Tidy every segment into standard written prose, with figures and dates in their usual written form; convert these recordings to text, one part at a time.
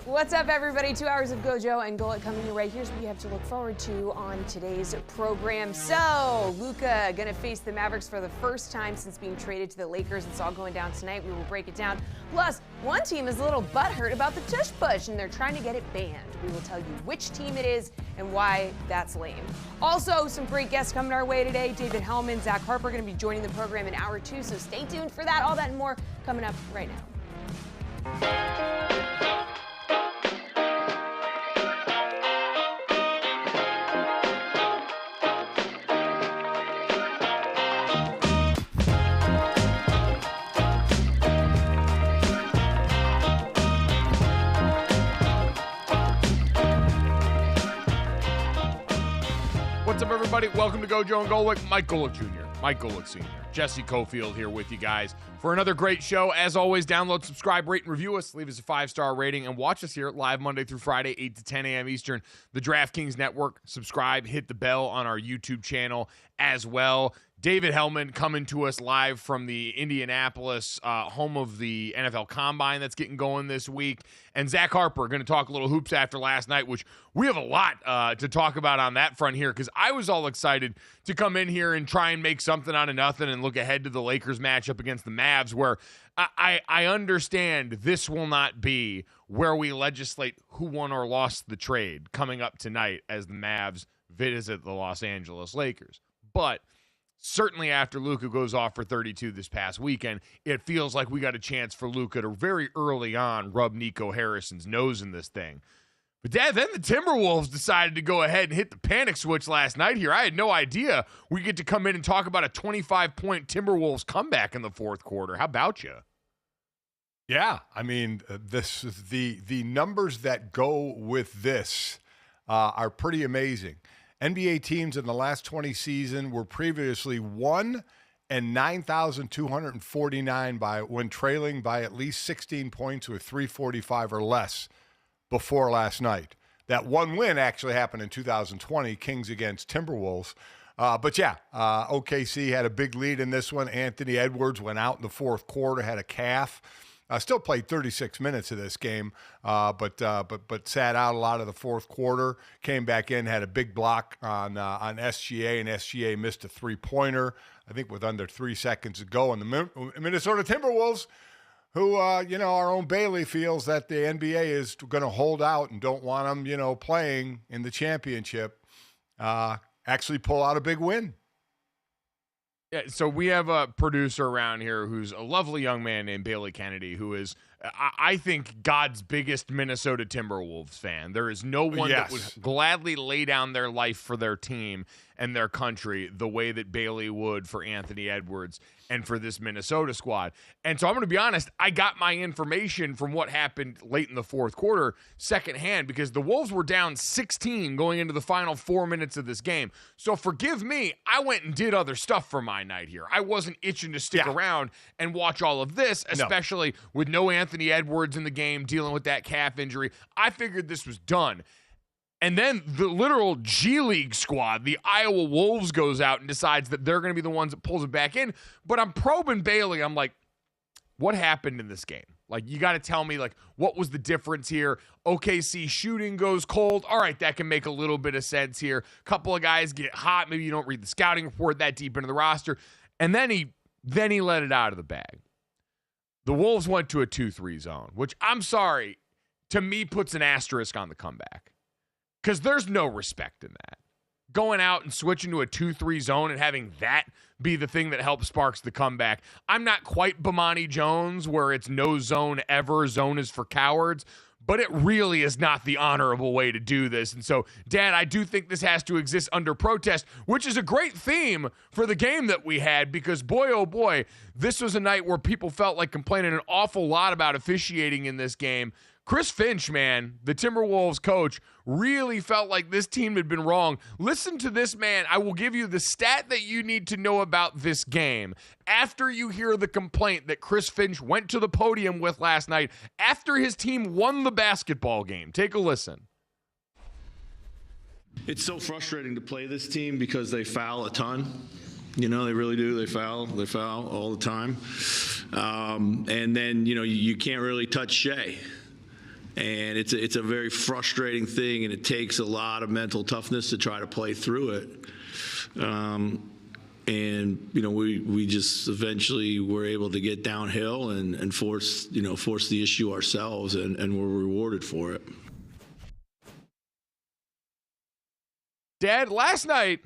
What's up, everybody? 2 hours of Gojo and Golet coming your way. Here's what you have to look forward to on today's program. So, Luka gonna face the Mavericks for the first time since being traded to the Lakers. It's all going down tonight. We will break it down. Plus, one team is a little butthurt about the Tush Push, and they're trying to get it banned. We will tell you which team it is and why that's lame. Also, some great guests coming our way today. David Helman, Zach Harper going to be joining the program in hour 2, so stay tuned for that. All that and more coming up right now. What's up, everybody? Welcome to Gojo and Golick. Mike Golick Jr., Mike Golick Sr., Jesse Cofield here with you guys for another great show. As always, download, subscribe, rate, and review us. Leave us a 5-star rating and watch us here live Monday through Friday, 8 to 10 a.m. Eastern. The DraftKings Network. Subscribe, hit the bell on our YouTube channel as well. David Helman coming to us live from the Indianapolis home of the NFL Combine that's getting going this week. And Zach Harper going to talk a little hoops after last night, which we have a lot to talk about on that front here, because I was all excited to come in here and try and make something out of nothing and look ahead to the Lakers matchup against the Mavs, where I understand this will not be where we legislate who won or lost the trade coming up tonight as the Mavs visit the Los Angeles Lakers. But certainly after Luka goes off for 32 this past weekend, it feels like we got a chance for Luka to very early on rub Nico Harrison's nose in this thing. But Dad, then the Timberwolves decided to go ahead and hit the panic switch last night here. I had no idea we get to come in and talk about a 25-point Timberwolves comeback in the fourth quarter. How about you? Yeah, I mean, the numbers that go with this are pretty amazing. NBA teams in the last 20 season were previously 1 and 9,249 when trailing by at least 16 points with 345 or less before last night. That one win actually happened in 2020, Kings against Timberwolves. But yeah, OKC had a big lead in this one. Anthony Edwards went out in the fourth quarter, had a calf. Still played 36 minutes of this game, but sat out a lot of the fourth quarter. Came back in, had a big block on SGA, and SGA missed a three-pointer, I think with under 3 seconds to go. And the Minnesota Timberwolves, who, our own Bailey feels that the NBA is going to hold out and don't want them, playing in the championship, actually pull out a big win. Yeah, so we have a producer around here who's a lovely young man named Bailey Kennedy, who is, I think, God's biggest Minnesota Timberwolves fan. There is no one that would gladly lay down their life for their team and their country the way that Bailey would for Anthony Edwards and for this Minnesota squad. And so I'm going to be honest, I got my information from what happened late in the fourth quarter secondhand, because the Wolves were down 16 going into the final 4 minutes of this game. So forgive me, I went and did other stuff for my night here. I wasn't itching to stick around and watch all of this, especially with no Anthony Edwards in the game dealing with that calf injury. I figured this was done. And then the literal G League squad, the Iowa Wolves, goes out and decides that they're going to be the ones that pulls it back in. But I'm probing Bailey. I'm like, what happened in this game? Like, you got to tell me, like, what was the difference here? OKC shooting goes cold. All right, that can make a little bit of sense here. Couple of guys get hot. Maybe you don't read the scouting report that deep into the roster. And then he let it out of the bag. The Wolves went to a 2-3 zone, which, I'm sorry, to me puts an asterisk on the comeback. Because there's no respect in that. going out and switching to a 2-3 zone and having that be the thing that helps sparks the comeback. I'm not quite Bomani Jones where it's no zone ever, zone is for cowards, but it really is not the honorable way to do this. And so, Dad, I do think this has to exist under protest, which is a great theme for the game that we had because, boy, oh boy, this was a night where people felt like complaining an awful lot about officiating in this game. Chris Finch, man, the Timberwolves coach, really felt like this team had been wrong. Listen to this, man. I will give you the stat that you need to know about this game. After you hear the complaint that Chris Finch went to the podium with last night, after his team won the basketball game. Take a listen. It's so frustrating to play this team because they foul a ton. You know, they really do. They foul all the time. And then, you know, you can't really touch Shea. And it's a very frustrating thing, and it takes a lot of mental toughness to try to play through it. And, you know, we just eventually were able to get downhill and force the issue ourselves, and we're rewarded for it. Dad, last night,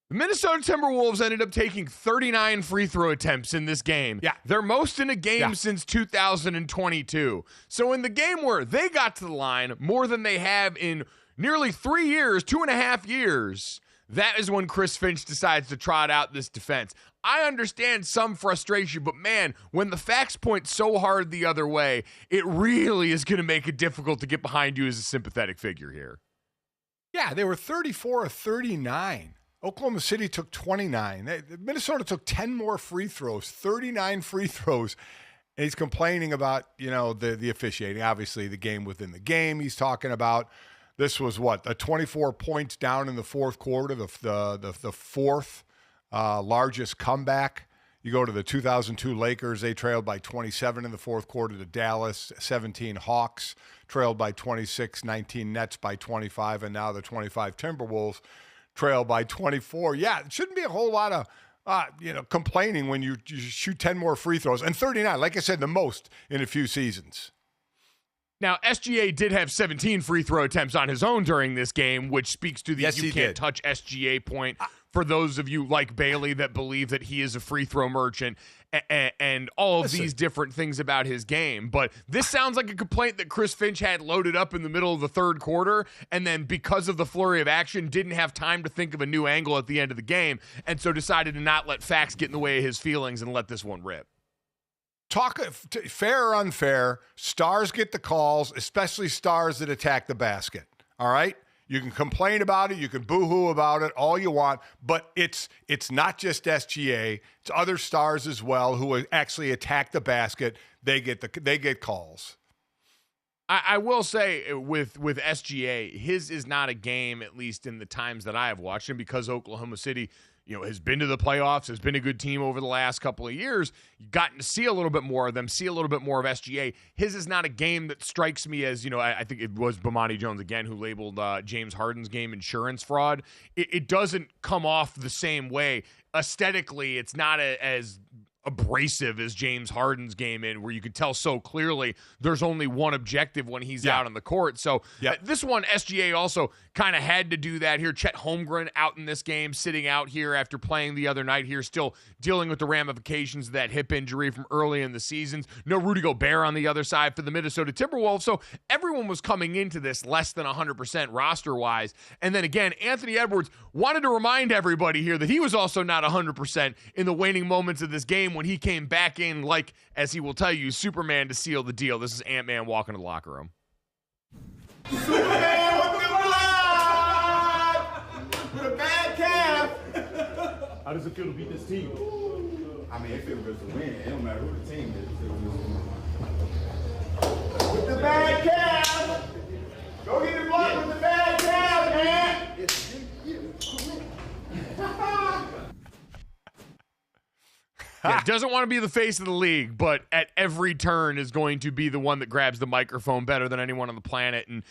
the Minnesota Timberwolves ended up taking 39 free throw attempts in this game. Yeah. Their most in a game since 2022. So in the game where they got to the line more than they have in nearly 3 years, 2.5 years, that is when Chris Finch decides to trot out this defense. I understand some frustration, but man, when the facts point so hard the other way, it really is going to make it difficult to get behind you as a sympathetic figure here. Yeah, they were 34 of 39. Oklahoma City took 29. Minnesota took 10 more free throws, 39 free throws. And he's complaining about, you know, the officiating. Obviously, the game within the game he's talking about. This was a 24 points down in the fourth quarter, the fourth largest comeback. You go to the 2002 Lakers, they trailed by 27 in the fourth quarter to Dallas, 17 Hawks, trailed by 26, 19 Nets by 25, and now the 25 Timberwolves trail by 24. Yeah, it shouldn't be a whole lot of complaining when you shoot 10 more free throws. And 39, like I said, the most in a few seasons. Now, SGA did have 17 free throw attempts on his own during this game, which speaks to the you can't touch SGA point for those of you like Bailey that believe that he is a free throw merchant and all of these different things about his game. But this sounds like a complaint that Chris Finch had loaded up in the middle of the third quarter and then because of the flurry of action didn't have time to think of a new angle at the end of the game and so decided to not let facts get in the way of his feelings and let this one rip. Talk fair or unfair, stars get the calls, especially stars that attack the basket. All right? You can complain about it, you can boo-hoo about it, all you want, but it's not just SGA, it's other stars as well who actually attack the basket. They get calls. I will say with SGA, his is not a game, at least in the times that I have watched him, because Oklahoma City, has been to the playoffs, has been a good team over the last couple of years. You've gotten to see a little bit more of them, see a little bit more of SGA. His is not a game that strikes me as, I think it was Bomani Jones again who labeled James Harden's game insurance fraud. It doesn't come off the same way. Aesthetically, it's not as abrasive as James Harden's game where you could tell so clearly there's only one objective when he's out on the court. So this one, SGA also kind of had to do that here. Chet Holmgren out in this game, sitting out here after playing the other night here, still dealing with the ramifications of that hip injury from early in the seasons. No Rudy Gobert on the other side for the Minnesota Timberwolves. So everyone was coming into this less than 100% roster-wise. And then again, Anthony Edwards wanted to remind everybody here that he was also not 100% in the waning moments of this game when he came back in like, as he will tell you, Superman to seal the deal. This is Ant-Man walking to the locker room. Superman with the blood! With a bad calf! How does it feel to beat this team? I mean, it feels good to win. It don't matter who the team is. With the bad calf! Go get the blood with the bad calf, man! Yeah, doesn't want to be the face of the league, but at every turn is going to be the one that grabs the microphone better than anyone on the planet. And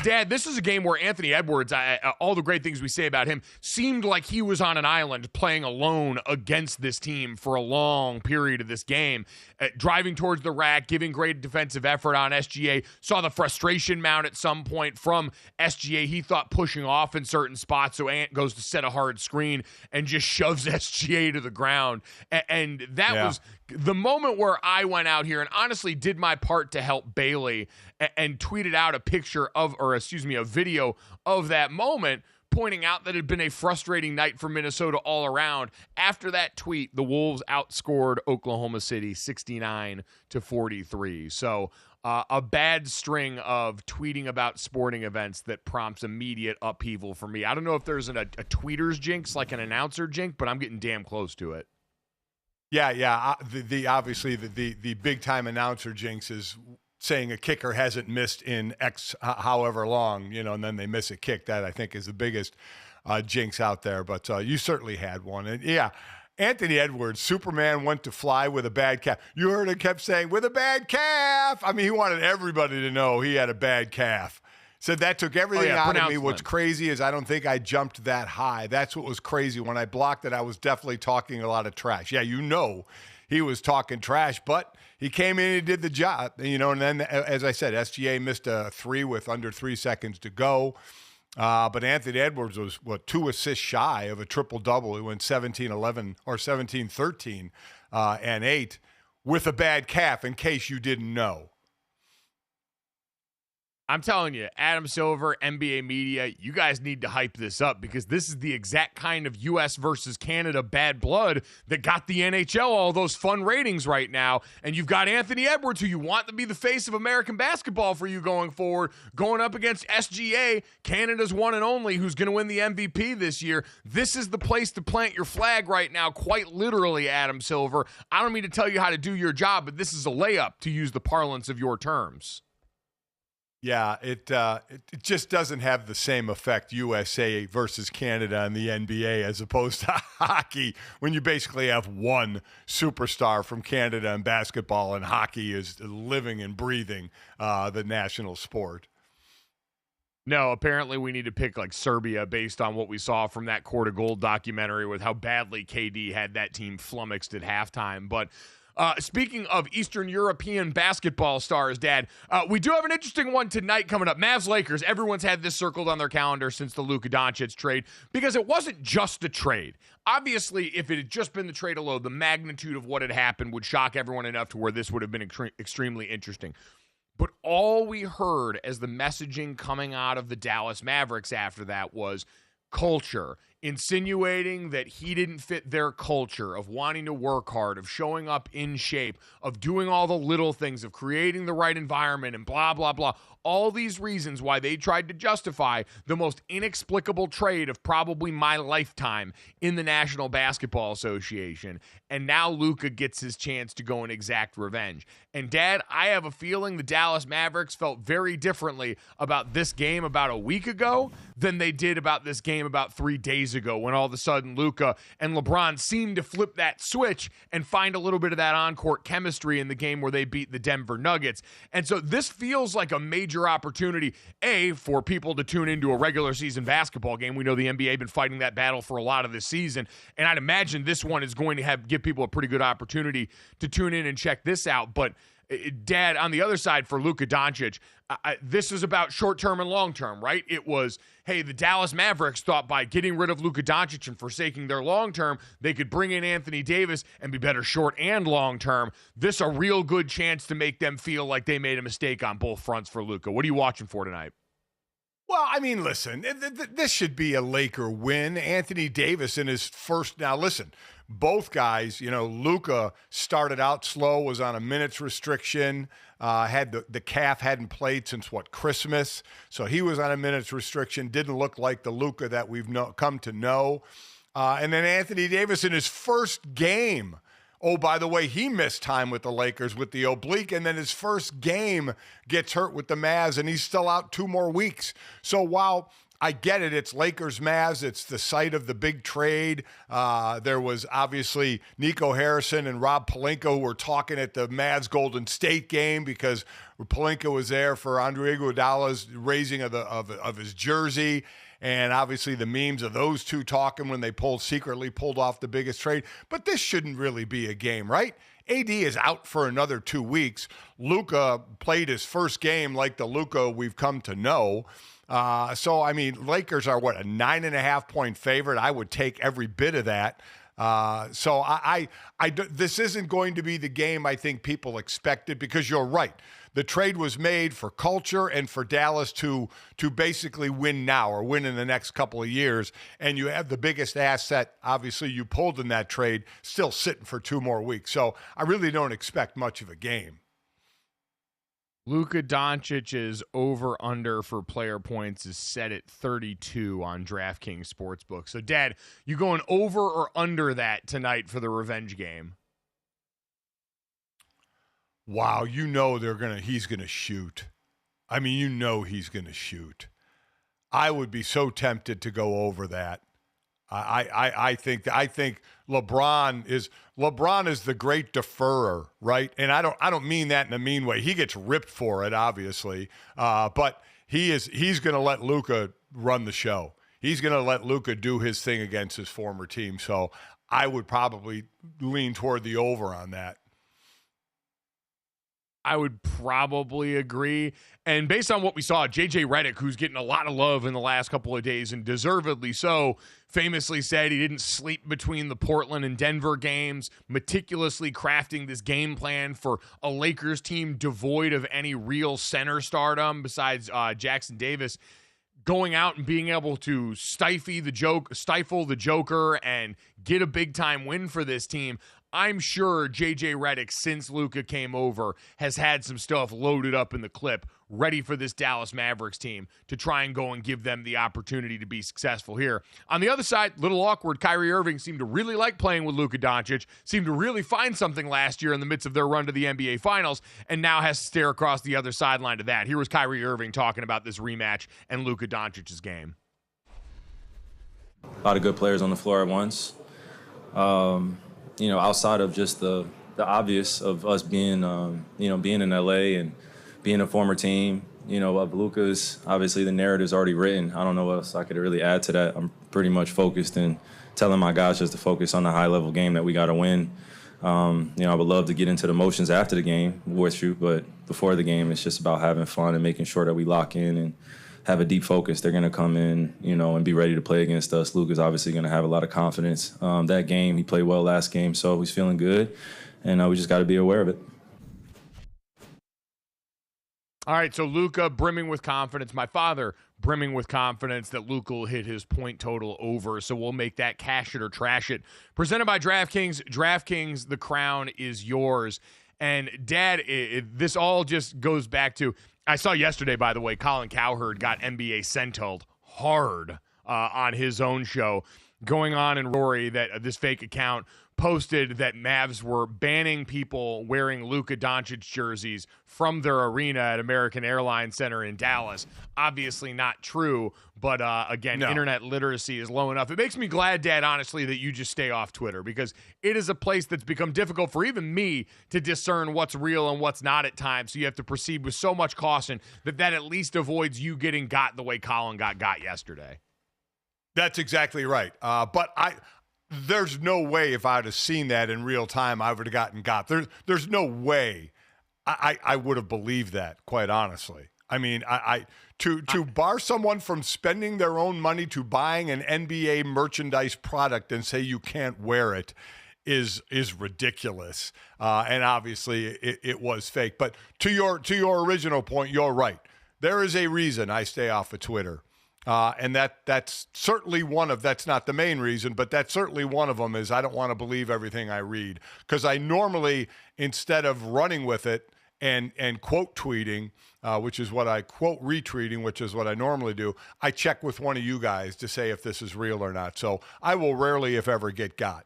Dad, this is a game where Anthony Edwards, all the great things we say about him, seemed like he was on an island playing alone against this team for a long period of this game, driving towards the rack, giving great defensive effort on SGA. Saw the frustration mount at some point from SGA. He thought pushing off in certain spots, so Ant goes to set a hard screen and just shoves SGA to the ground. And that was the moment where I went out here and honestly did my part to help Bailey and tweeted out a video of that moment, pointing out that it had been a frustrating night for Minnesota all around. After that tweet, the Wolves outscored Oklahoma City 69-43. So a bad string of tweeting about sporting events that prompts immediate upheaval for me. I don't know if there's a tweeter's jinx, like an announcer jinx, but I'm getting damn close to it. Yeah. Obviously the big time announcer jinx is saying a kicker hasn't missed in X however long, and then they miss a kick. That I think is the biggest jinx out there. But you certainly had one. And yeah, Anthony Edwards, Superman went to fly with a bad calf. You heard him kept saying, with a bad calf. I mean, he wanted everybody to know he had a bad calf. Said that took everything out of me. What's crazy is I don't think I jumped that high. That's what was crazy. When I blocked it, I was definitely talking a lot of trash. Yeah, he was talking trash, but he came in and did the job. And then, as I said, SGA missed a 3 with under 3 seconds to go. But Anthony Edwards was, 2 assists shy of a triple-double. He went 17-11 or 17-13 and 8 with a bad calf, in case you didn't know. I'm telling you, Adam Silver, NBA media, you guys need to hype this up because this is the exact kind of U.S. versus Canada bad blood that got the NHL all those fun ratings right now. And you've got Anthony Edwards, who you want to be the face of American basketball for you going forward, going up against SGA, Canada's one and only, who's going to win the MVP this year. This is the place to plant your flag right now, quite literally, Adam Silver. I don't mean to tell you how to do your job, but this is a layup, to use the parlance of your terms. Yeah, it just doesn't have the same effect, USA versus Canada in the NBA, as opposed to hockey, when you basically have one superstar from Canada in basketball, and hockey is living and breathing the national sport. No, apparently we need to pick like Serbia based on what we saw from that Court of Gold documentary with how badly KD had that team flummoxed at halftime. But speaking of Eastern European basketball stars, Dad, we do have an interesting one tonight coming up. Mavs-Lakers, everyone's had this circled on their calendar since the Luka Doncic trade because it wasn't just a trade. Obviously, if it had just been the trade alone, the magnitude of what had happened would shock everyone enough to where this would have been extremely interesting. But all we heard as the messaging coming out of the Dallas Mavericks after that was culture, insinuating that he didn't fit their culture of wanting to work hard, of showing up in shape, of doing all the little things, of creating the right environment, and blah, blah, blah. All these reasons why they tried to justify the most inexplicable trade of probably my lifetime in the National Basketball Association. And now Luka gets his chance to go and exact revenge. And Dad, I have a feeling the Dallas Mavericks felt very differently about this game about a week ago than they did about this game about 3 days ago, when all of a sudden Luka and LeBron seemed to flip that switch and find a little bit of that on-court chemistry in the game where they beat the Denver Nuggets. And so this feels like a major opportunity, for people to tune into a regular season basketball game. We know the NBA been fighting that battle for a lot of this season, and I'd imagine this one is going to give people a pretty good opportunity to tune in and check this out. But Dad, on the other side for Luka Doncic, this is about short-term and long-term, right? It was, hey, the Dallas Mavericks thought by getting rid of Luka Doncic and forsaking their long-term, they could bring in Anthony Davis and be better short and long-term. This a real good chance to make them feel like they made a mistake on both fronts for Luka. What are you watching for tonight? Well, I mean, listen, this should be a Laker win. Anthony Davis in his first – now, listen, both guys, Luka started out slow, was on a minutes restriction, had the calf hadn't played since, Christmas. So he was on a minutes restriction, didn't look like the Luka that we've come to know. And then Anthony Davis in his first game. Oh, by the way, he missed time with the Lakers with the oblique, and then his first game gets hurt with the Mavs, and he's still out 2 more weeks. So while I get it. It's Lakers Mavs. It's the site of the big trade. There was obviously Nico Harrison and Rob Pelinka who were talking at the Mavs Golden State game because Pelinka was there for Andre Iguodala's raising of his jersey. And obviously the memes of those two talking when they secretly pulled off the biggest trade. But this shouldn't really be a game, right? AD is out for another 2 weeks. Luka played his first game like the Luka we've come to know. So, I mean, Lakers are, a 9.5-point favorite? I would take every bit of that. So this isn't going to be the game I think people expected because you're right. The trade was made for culture and for Dallas to basically win now or win in the next couple of years. And you have the biggest asset, obviously, you pulled in that trade, still sitting for 2 more weeks. So I really don't expect much of a game. Luka Doncic's over-under for player points is set at 32 on DraftKings Sportsbook. So, Dad, you going over or under that tonight for the revenge game? Wow, he's gonna shoot. I mean, he's gonna shoot. I would be so tempted to go over that. I think LeBron is the great deferrer, right? And I don't mean that in a mean way. He gets ripped for it, obviously, but he's going to let Luka run the show. He's going to let Luka do his thing against his former team. So I would probably lean toward the over on that. I would probably agree. And based on what we saw, J.J. Redick, who's getting a lot of love in the last couple of days, and deservedly so, famously said he didn't sleep between the Portland and Denver games, meticulously crafting this game plan for a Lakers team devoid of any real center stardom besides Jackson Davis, going out and being able to stifle the Joker and get a big-time win for this team. I'm sure J.J. Redick, since Luka came over, has had some stuff loaded up in the clip, ready for this Dallas Mavericks team to try and go and give them the opportunity to be successful here. On the other side, little awkward, Kyrie Irving seemed to really like playing with Luka Doncic, seemed to really find something last year in the midst of their run to the NBA Finals, and now has to stare across the other sideline to that. Here was Kyrie Irving talking about this rematch and Luka Doncic's game. A lot of good players on the floor at once. Outside of just the obvious of us being, being in LA and being a former team, of Luka's, obviously the narrative's already written. I don't know what else I could really add to that. I'm pretty much focused and telling my guys just to focus on the high-level game that we got to win. I would love to get into the motions after the game with you, but before the game, it's just about having fun and making sure that we lock in and have a deep focus. They're going to come in, and be ready to play against us. Luka's obviously going to have a lot of confidence. That game, he played well last game, so he's feeling good, and we just got to be aware of it. All right, so Luka brimming with confidence. My father brimming with confidence that Luka will hit his point total over, so we'll make that cash it or trash it. Presented by DraftKings. DraftKings, the crown is yours. And, Dad, this all just goes back to – I saw yesterday, by the way, Colin Cowherd got NBA sentoed hard on his own show, going on in Rory that this fake account posted that Mavs were banning people wearing Luka Doncic jerseys from their arena at American Airlines Center in Dallas. Obviously not true, but again, internet literacy is low enough. It makes me glad, Dad, honestly, that you just stay off Twitter because it is a place that's become difficult for even me to discern what's real and what's not at times. So you have to proceed with so much caution that at least avoids you getting got the way Colin got yesterday. That's exactly right. But there's no way if I would have seen that in real time, I would have gotten got. There's no way I would have believed that, quite honestly. I mean, to bar someone from spending their own money to buying an NBA merchandise product and say you can't wear it is ridiculous. And obviously it was fake. But to your original point, you're right. There is a reason I stay off of Twitter. And that's certainly that's not the main reason, but that's certainly one of them is I don't want to believe everything I read. Because I normally, instead of running with it and quote tweeting, which is what I quote retweeting, which is what I normally do, I check with one of you guys to say if this is real or not. So I will rarely, if ever, get got.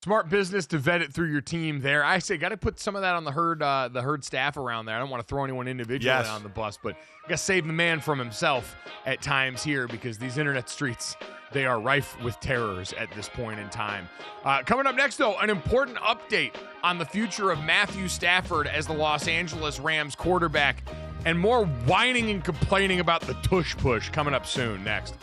Smart business to vet it through your team there. I say got to put some of that on the herd staff around there. I don't want to throw anyone individually on the bus, but got to save the man from himself at times here because these internet streets, they are rife with terrors at this point in time. Coming up next, though, an important update on the future of Matthew Stafford as the Los Angeles Rams quarterback, and more whining and complaining about the Tush Push coming up soon. Next.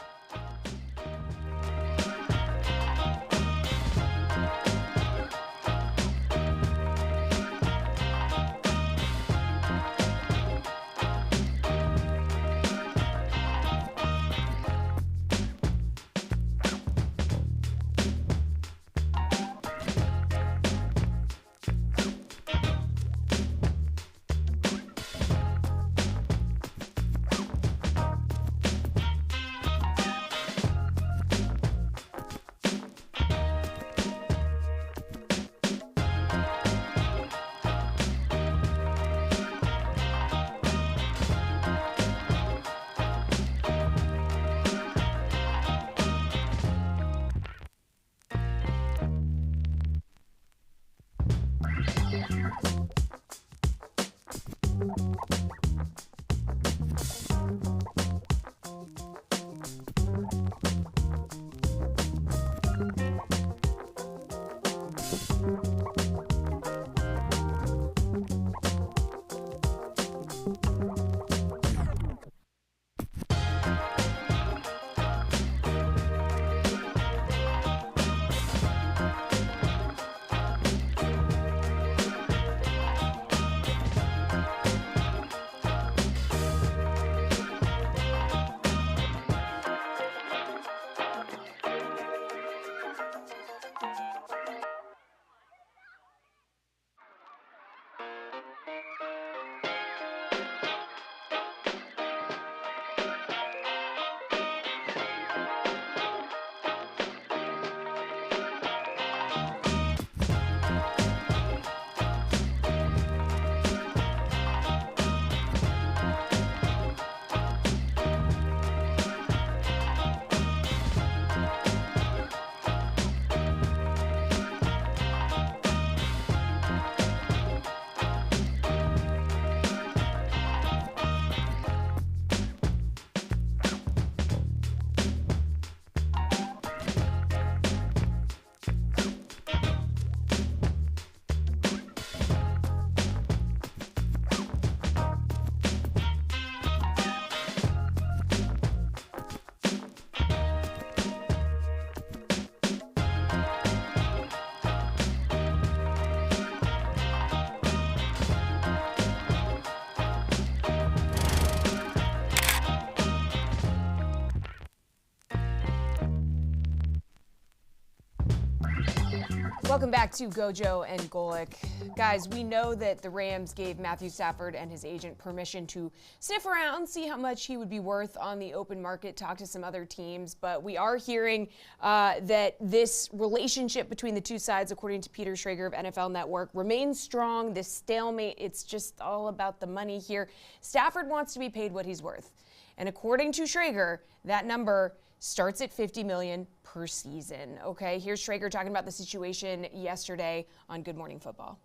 Welcome back to Gojo and Golic. Guys, we know that the Rams gave Matthew Stafford and his agent permission to sniff around, see how much he would be worth on the open market, talk to some other teams. But we are hearing that this relationship between the two sides, according to Peter Schrager of NFL Network, remains strong. This stalemate, it's just all about the money here. Stafford wants to be paid what he's worth. And according to Schrager, that number starts at $50 million per season. Okay, here's Schrager talking about the situation yesterday on Good Morning Football.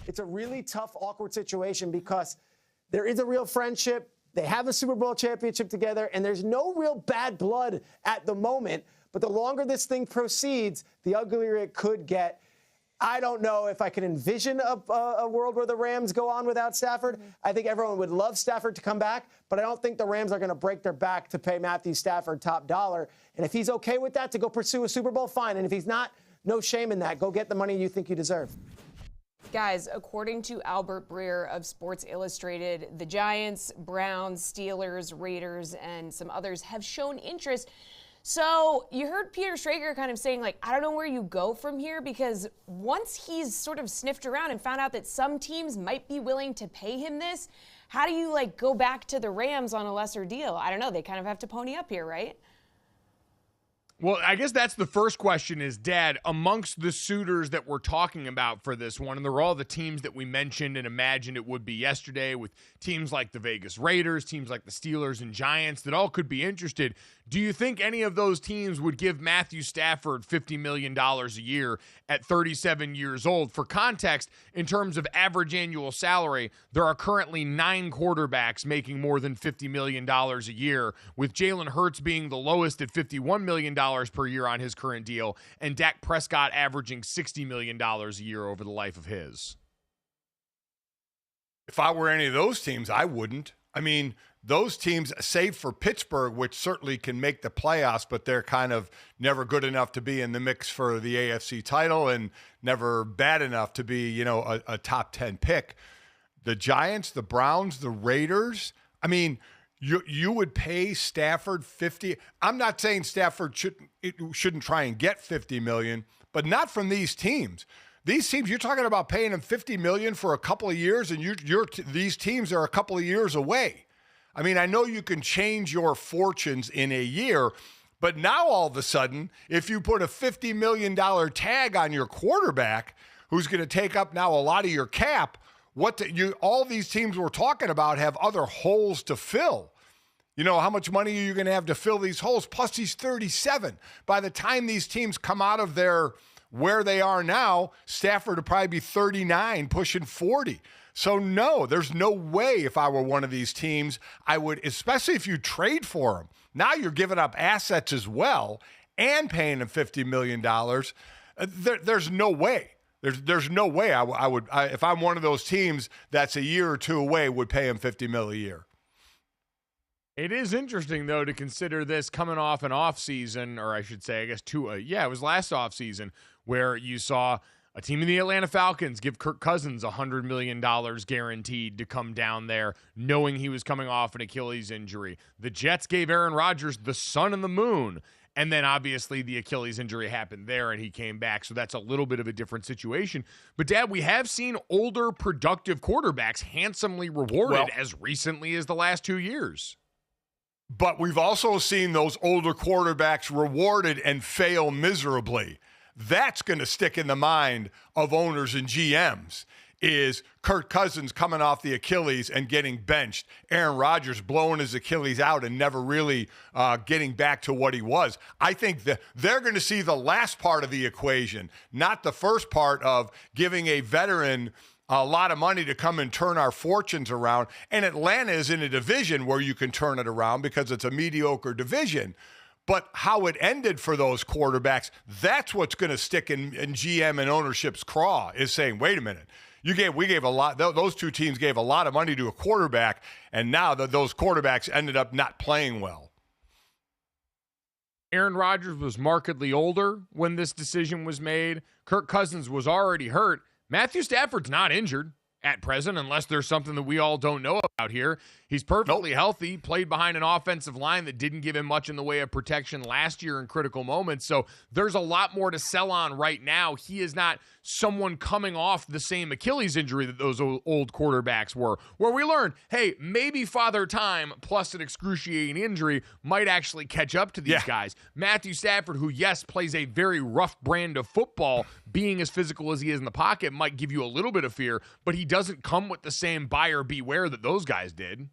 It's a really tough, awkward situation because there is a real friendship. They have a Super Bowl championship together, and there's no real bad blood at the moment. But the longer this thing proceeds, the uglier it could get. I don't know if I can envision a world where the Rams go on without Stafford. I think everyone would love Stafford to come back, but I don't think the Rams are going to break their back to pay Matthew Stafford top dollar. And if he's okay with that to go pursue a Super Bowl, fine. And if he's not, no shame in that. Go get the money you think you deserve. Guys, according to Albert Breer of Sports Illustrated, the Giants, Browns, Steelers, Raiders, and some others have shown interest. So you heard Peter Schrager kind of saying, like, I don't know where you go from here, because once he's sort of sniffed around and found out that some teams might be willing to pay him this, how do you, like, go back to the Rams on a lesser deal? I don't know. They kind of have to pony up here, right? Well, I guess that's the first question is, Dad, amongst the suitors that we're talking about for this one, and they're all the teams that we mentioned and imagined it would be yesterday, with teams like the Vegas Raiders, teams like the Steelers and Giants that all could be interested. Do you think any of those teams would give Matthew Stafford $50 million a year at 37 years old? For context, in terms of average annual salary, there are currently 9 quarterbacks making more than $50 million a year, with Jalen Hurts being the lowest at $51 million per year on his current deal, and Dak Prescott averaging $60 million a year over the life of his. If I were any of those teams, I wouldn't. I mean, those teams, save for Pittsburgh, which certainly can make the playoffs, but they're kind of never good enough to be in the mix for the AFC title and never bad enough to be, a top 10 pick. The Giants, the Browns, the Raiders, I mean, you would pay Stafford 50. I'm not saying Stafford shouldn't try and get 50 million, but not from these teams. These teams, you're talking about paying them 50 million for a couple of years, and these teams are a couple of years away. I mean, I know you can change your fortunes in a year, but now all of a sudden, if you put a $50 million tag on your quarterback, who's going to take up now a lot of your cap, all these teams we're talking about have other holes to fill. How much money are you going to have to fill these holes? Plus, he's 37. By the time these teams come out of where they are now, Stafford would probably be 39, pushing 40. So no, there's no way if I were one of these teams, I would, especially if you trade for him. Now you're giving up assets as well and paying him $50 million. There's no way. There's no way I would, if I'm one of those teams that's a year or two away, would pay him $50 million a year. It is interesting, though, to consider this coming off an offseason, or I should say, I guess, it was last offseason, where you saw a team in the Atlanta Falcons give Kirk Cousins $100 million guaranteed to come down there, knowing he was coming off an Achilles injury. The Jets gave Aaron Rodgers the sun and the moon, and then obviously the Achilles injury happened there, and he came back, so that's a little bit of a different situation. But, Dad, we have seen older, productive quarterbacks handsomely rewarded as recently as the last 2 years. But we've also seen those older quarterbacks rewarded and fail miserably. That's going to stick in the mind of owners and GMs, is Kirk Cousins coming off the Achilles and getting benched, Aaron Rodgers blowing his Achilles out and never really getting back to what he was. I think that they're going to see the last part of the equation, not the first part of giving a veteran a lot of money to come and turn our fortunes around. And Atlanta is in a division where you can turn it around because it's a mediocre division. But how it ended for those quarterbacks, that's what's going to stick in GM and ownership's craw, is saying, wait a minute, we gave a lot, those two teams gave a lot of money to a quarterback, and now those quarterbacks ended up not playing well. Aaron Rodgers was markedly older when this decision was made. Kirk Cousins was already hurt. Matthew Stafford's not injured at present, unless there's something that we all don't know about here. He's perfectly healthy, played behind an offensive line that didn't give him much in the way of protection last year in critical moments. So there's a lot more to sell on right now. He is not someone coming off the same Achilles injury that those old quarterbacks were, where we learned, hey, maybe Father Time plus an excruciating injury might actually catch up to these guys. Matthew Stafford, who, yes, plays a very rough brand of football, being as physical as he is in the pocket, might give you a little bit of fear, but he doesn't come with the same buyer beware that those guys did.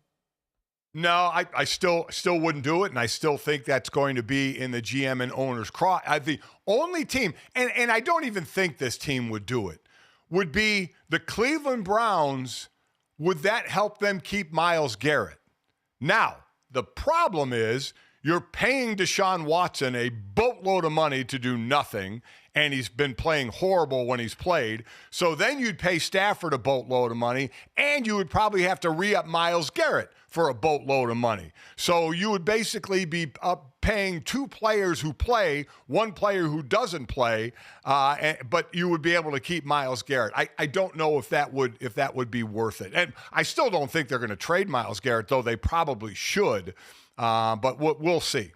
No, I still wouldn't do it, and I still think that's going to be in the GM and owner's craw. The only team, and I don't even think this team would do it, would be the Cleveland Browns. Would that help them keep Myles Garrett? Now, the problem is you're paying Deshaun Watson a boatload of money to do nothing, and he's been playing horrible when he's played. So then you'd pay Stafford a boatload of money, and you would probably have to re-up Myles Garrett for a boatload of money. So you would basically be paying two players who play, one player who doesn't play, but you would be able to keep Myles Garrett. I don't know if that would be worth it. And I still don't think they're going to trade Myles Garrett, though they probably should. But we'll see.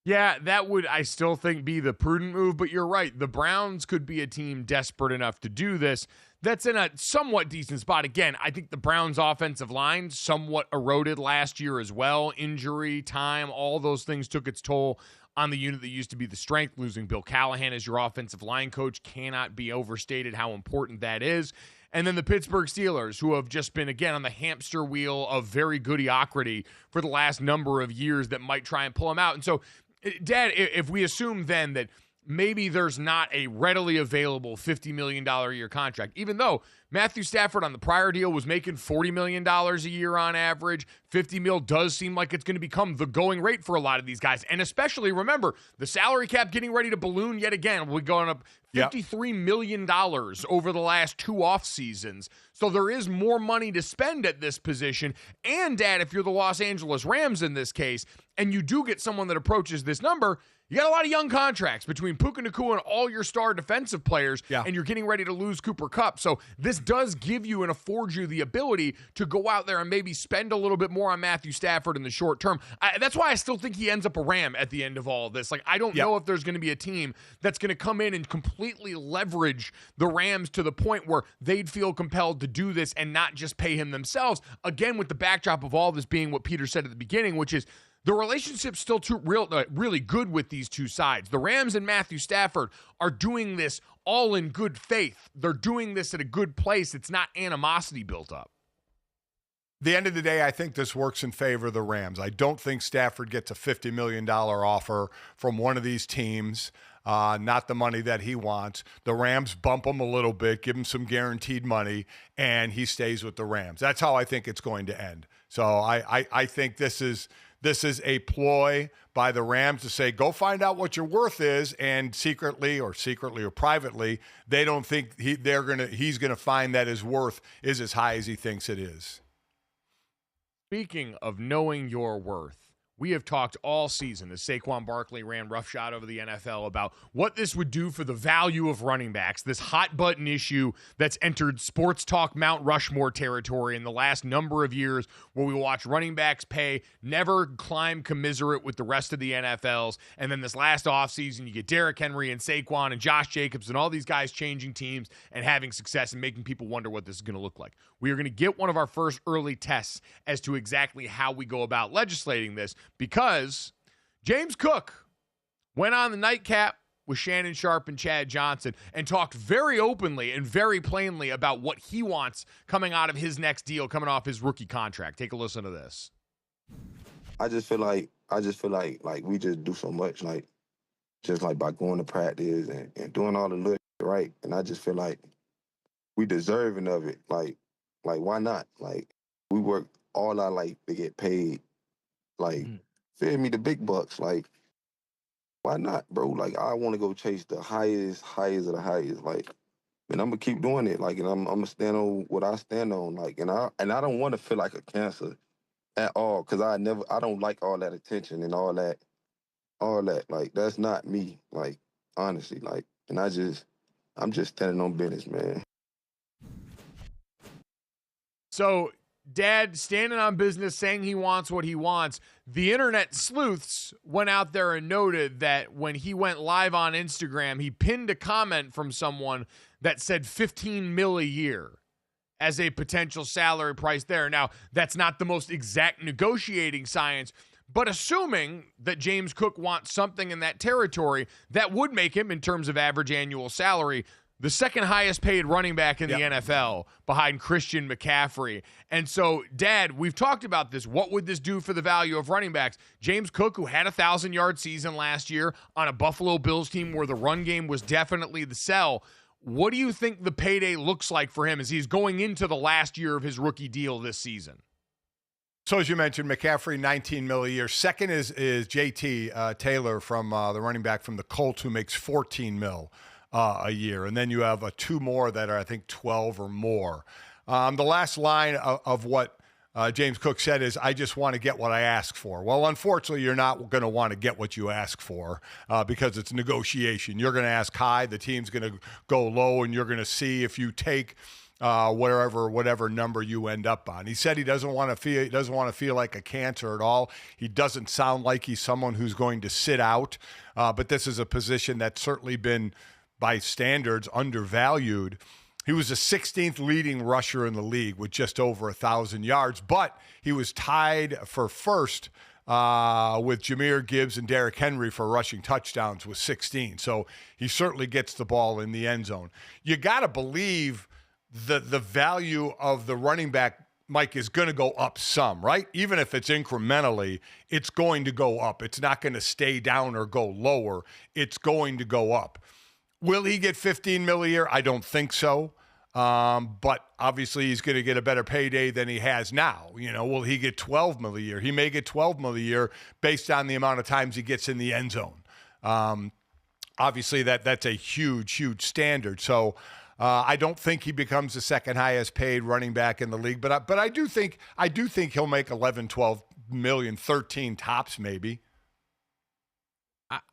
Yeah, that would, I still think, be the prudent move, but you're right. The Browns could be a team desperate enough to do this. that's in a somewhat decent spot. Again, I think the Browns' offensive line somewhat eroded last year as well. Injury, time, all those things took its toll on the unit that used to be the strength. Losing Bill Callahan as your offensive line coach cannot be overstated how important that is. And then the Pittsburgh Steelers, who have just been, again, on the hamster wheel of very goodiocrity for the last number of years that might try and pull them out. And so, Dad, if we assume then that maybe there's not a readily available $50 million a year contract, even though Matthew Stafford on the prior deal was making $40 million a year on average, $50 million does seem like it's going to become the going rate for a lot of these guys. And especially, remember, the salary cap getting ready to balloon yet again. We're going up $53 million over the last 2 off seasons. So there is more money to spend at this position. And, Dad, if you're the Los Angeles Rams in this case, and you do get someone that approaches this number, you got a lot of young contracts between Puka Nacua and all your star defensive players, and you're getting ready to lose Cooper Kupp. So this does give you and affords you the ability to go out there and maybe spend a little bit more on Matthew Stafford in the short term. That's why I still think he ends up a Ram at the end of all of this. Like, I don't know if there's going to be a team that's going to come in and completely leverage the Rams to the point where they'd feel compelled to do this and not just pay him themselves. Again, with the backdrop of all this being what Peter said at the beginning, which is the relationship's still really good with these two sides. The Rams and Matthew Stafford are doing this all in good faith. They're doing this at a good place. It's not animosity built up. The end of the day, I think this works in favor of the Rams. I don't think Stafford gets a $50 million offer from one of these teams, not the money that he wants. The Rams bump him a little bit, give him some guaranteed money, and he stays with the Rams. That's how I think it's going to end. So I think this is a ploy by the Rams to say, go find out what your worth is, and secretly or privately, they don't think he's gonna find that his worth is as high as he thinks it is. Speaking of knowing your worth, we have talked all season as Saquon Barkley ran roughshod over the NFL about what this would do for the value of running backs, this hot button issue that's entered sports talk Mount Rushmore territory in the last number of years, where we watch running backs pay never climb commensurate with the rest of the NFLs. And then this last offseason, you get Derrick Henry and Saquon and Josh Jacobs and all these guys changing teams and having success and making people wonder what this is going to look like. We are going to get one of our first early tests as to exactly how we go about legislating this, because James Cook went on the nightcap with Shannon Sharpe and Chad Johnson and talked very openly and very plainly about what he wants coming out of his next deal, coming off his rookie contract. Take a listen to this. I just feel like we just do so much, just by going to practice and doing all the little shit right. And I just feel like we deserving of it. Like why not? Like, we work all our life to get paid. Feel me, the big bucks. Like, why not, bro? Like, I want to go chase the highest of the highest. Like, and I'm gonna keep doing it. Like, and I'm gonna stand on what I stand on. Like, and I don't want to feel like a cancer at all, because I don't like all that attention and all that. Like, that's not me. Like, honestly, like, and I'm just standing on business, man. So, Dad standing on business, saying he wants what he wants. The internet sleuths went out there and noted that when he went live on Instagram, he pinned a comment from someone that said $15 million a year as a potential salary price there. Now, that's not the most exact negotiating science, but assuming that James Cook wants something in that territory, that would make him, in terms of average annual salary, the second highest paid running back in the NFL behind Christian McCaffrey. And so, Dad, we've talked about this. What would this do for the value of running backs? James Cook, who had a 1,000-yard season last year on a Buffalo Bills team where the run game was definitely the sell. What do you think the payday looks like for him as he's going into the last year of his rookie deal this season? So as you mentioned, McCaffrey, $19 million a year. Second is JT Taylor from the running back from the Colts, who makes $14 million. A year. And then you have 2 more that are, I think, 12 or more. The last line of what James Cook said is, I just want to get what I ask for. Well, unfortunately, you're not going to want to get what you ask for because it's negotiation. You're going to ask high, the team's going to go low, and you're going to see if you take whatever number you end up on. He said he doesn't want to feel like a cancer at all. He doesn't sound like he's someone who's going to sit out, but this is a position that's certainly been, by standards, undervalued. He was the 16th leading rusher in the league with just over 1,000 yards, but he was tied for first with Jahmyr Gibbs and Derrick Henry for rushing touchdowns with 16. So he certainly gets the ball in the end zone. You got to believe the value of the running back, Mike, is going to go up some, right? Even if it's incrementally, it's going to go up. It's not going to stay down or go lower. It's going to go up. Will he get $15 million a year? I don't think so. But obviously he's going to get a better payday than he has now. Will he get $12 million a year? He may get $12 million a year based on the amount of times he gets in the end zone. Obviously that's a huge, huge standard. So I don't think he becomes the second highest paid running back in the league, but I do think he'll make 11, 12 million, 13 tops maybe.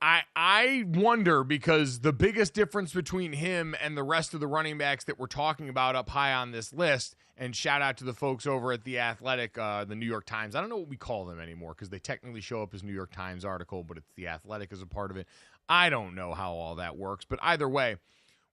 I wonder, because the biggest difference between him and the rest of the running backs that we're talking about up high on this list, and shout out to the folks over at The Athletic, the New York Times. I don't know what we call them anymore because they technically show up as New York Times article, but it's The Athletic as a part of it. I don't know how all that works, but either way,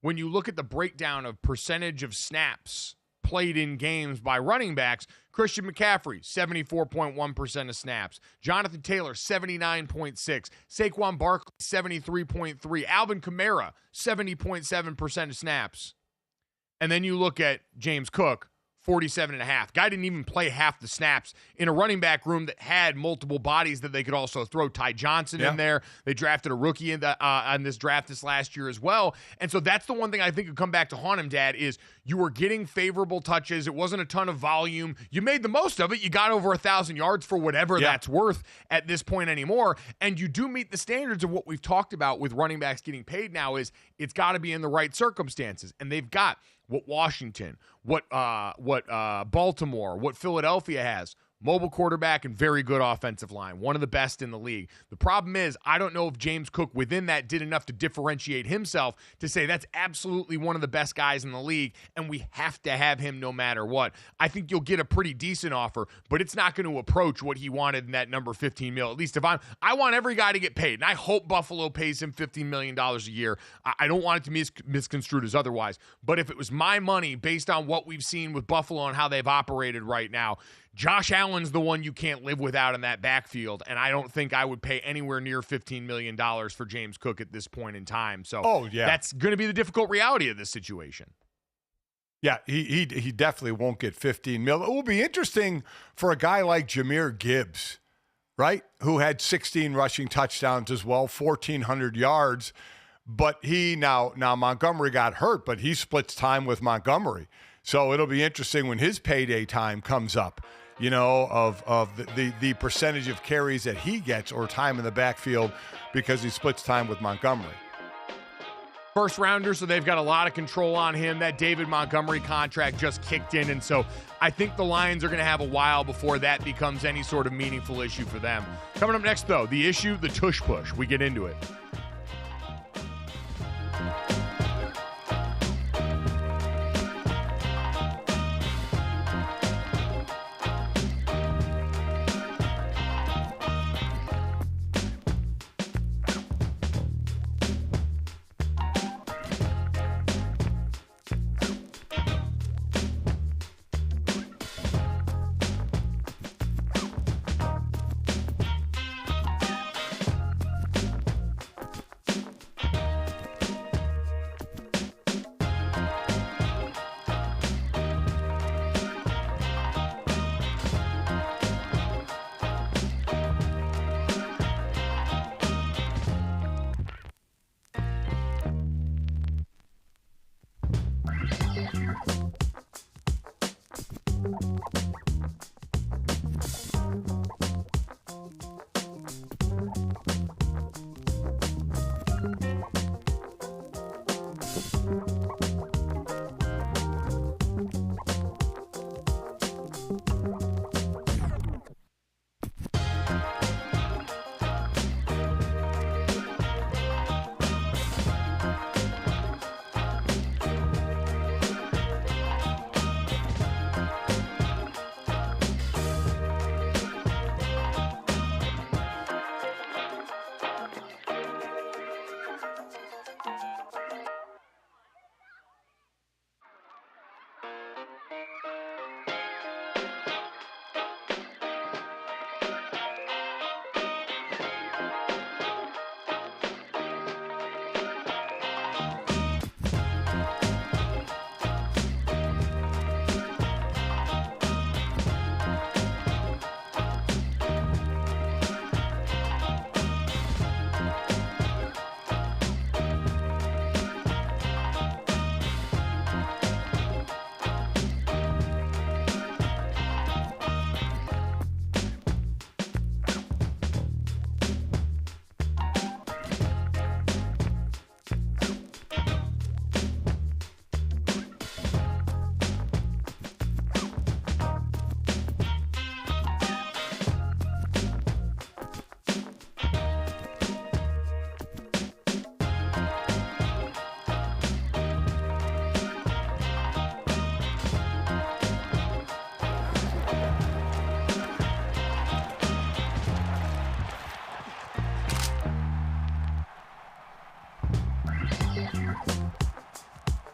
when you look at the breakdown of percentage of snaps played in games by running backs, Christian McCaffrey, 74.1% of snaps. Jonathan Taylor, 79.6%. Saquon Barkley, 73.3%. Alvin Kamara, 70.7% of snaps. And then you look at James Cook, 47.5%. Guy didn't even play half the snaps in a running back room that had multiple bodies that they could also throw. Ty Johnson in there. They drafted a rookie on this draft this last year as well. And so that's the one thing I think would come back to haunt him, Dad, is you were getting favorable touches. It wasn't a ton of volume. You made the most of it. You got over 1,000 yards for whatever that's worth at this point anymore. And you do meet the standards of what we've talked about with running backs getting paid now, is it's got to be in the right circumstances. And they've got what Washington, what Baltimore, what Philadelphia has. Mobile quarterback and very good offensive line. One of the best in the league. The problem is, I don't know if James Cook within that did enough to differentiate himself to say that's absolutely one of the best guys in the league, and we have to have him no matter what. I think you'll get a pretty decent offer, but it's not going to approach what he wanted in that number 15 mil. At least if I want every guy to get paid, and I hope Buffalo pays him $15 million a year. I don't want it to be misconstrued as otherwise, but if it was my money based on what we've seen with Buffalo and how they've operated right now, Josh Allen's the one you can't live without in that backfield, and I don't think I would pay anywhere near $15 million for James Cook at this point in time. So that's going to be the difficult reality of this situation. Yeah, he definitely won't get $15 million. It will be interesting for a guy like Jahmyr Gibbs, right, who had 16 rushing touchdowns as well, 1,400 yards. But now Montgomery got hurt, but he splits time with Montgomery. So it'll be interesting when his payday time comes up, of the percentage of carries that he gets or time in the backfield because he splits time with Montgomery. First rounder, so they've got a lot of control on him. That David Montgomery contract just kicked in, and so I think the Lions are going to have a while before that becomes any sort of meaningful issue for them. Coming up next, though, the issue, the Tush Push. We get into it.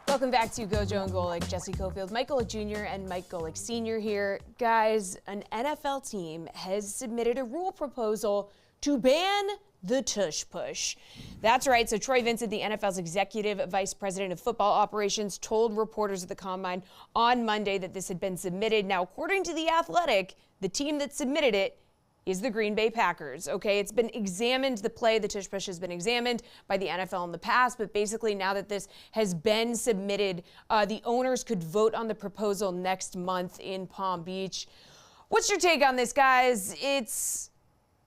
Welcome back to Gojo and Golic. Jesse Cofield, Mike Golic Jr. and Mike Golic Sr. here. Guys, an NFL team has submitted a rule proposal to ban the Tush Push. That's right. So Troy Vincent, the NFL's executive vice president of football operations, told reporters at the Combine on Monday that this had been submitted. Now, according to The Athletic, the team that submitted it is the Green Bay Packers. Okay, it's been examined, the play, the Tush Push has been examined by the NFL in the past, but basically now that this has been submitted, the owners could vote on the proposal next month in Palm Beach. What's your take on this, guys? It's,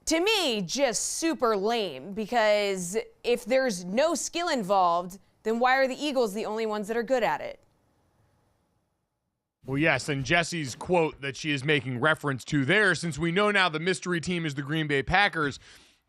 to me, just super lame, because if there's no skill involved, then why are the Eagles the only ones that are good at it? Well, yes, and Jesse's quote that she is making reference to there, since we know now the mystery team is the Green Bay Packers,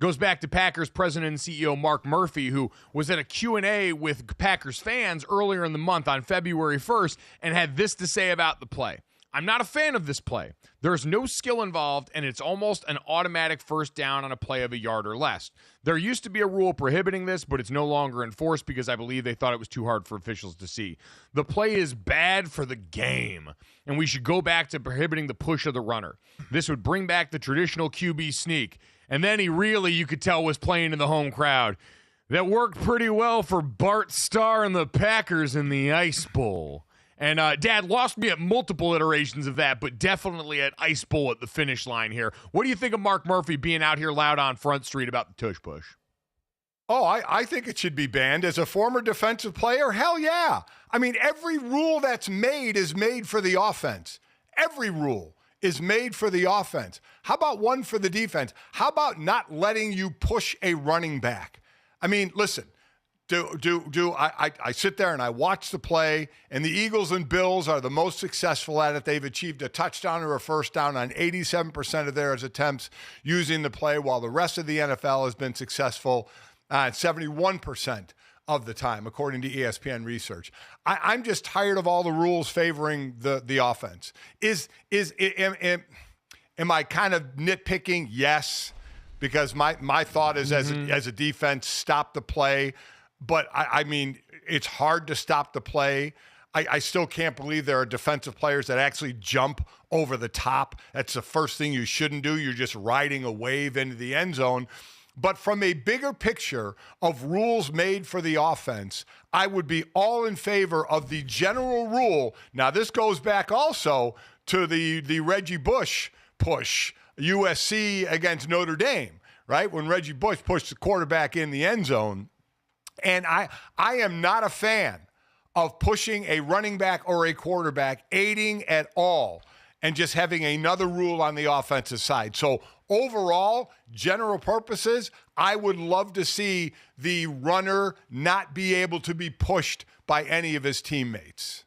goes back to Packers president and CEO Mark Murphy, who was at a Q&A with Packers fans earlier in the month on February 1st and had this to say about the play. I'm not a fan of this play. There's no skill involved, and it's almost an automatic first down on a play of a yard or less. There used to be a rule prohibiting this, but it's no longer enforced because I believe they thought it was too hard for officials to see. The play is bad for the game, and we should go back to prohibiting the push of the runner. This would bring back the traditional QB sneak, and then he really, you could tell, was playing in the home crowd. That worked pretty well for Bart Starr and the Packers in the Ice Bowl. And Dad lost me at multiple iterations of that, but definitely at Ice Bowl at the finish line here. What do you think of Mark Murphy being out here loud on Front Street about the Tush Push? Oh, I think it should be banned. As a former defensive player, hell yeah. I mean, every rule that's made is made for the offense. Every rule is made for the offense. How about one for the defense? How about not letting you push a running back? I mean, listen. I sit there and I watch the play, and the Eagles and Bills are the most successful at it. They've achieved a touchdown or a first down on 87% of their attempts using the play, while the rest of the NFL has been successful at 71% of the time, according to ESPN research. I'm just tired of all the rules favoring the offense. Am I kind of nitpicking? Yes, because my thought is as a defense, stop the play. But, I mean, it's hard to stop the play. I still can't believe there are defensive players that actually jump over the top. That's the first thing you shouldn't do. You're just riding a wave into the end zone. But from a bigger picture of rules made for the offense, I would be all in favor of the general rule. Now, this goes back also to the Reggie Bush push, USC against Notre Dame, right? When Reggie Bush pushed the quarterback in the end zone. And I am not a fan of pushing a running back or a quarterback, aiding at all, and just having another rule on the offensive side. So overall, general purposes, I would love to see the runner not be able to be pushed by any of his teammates.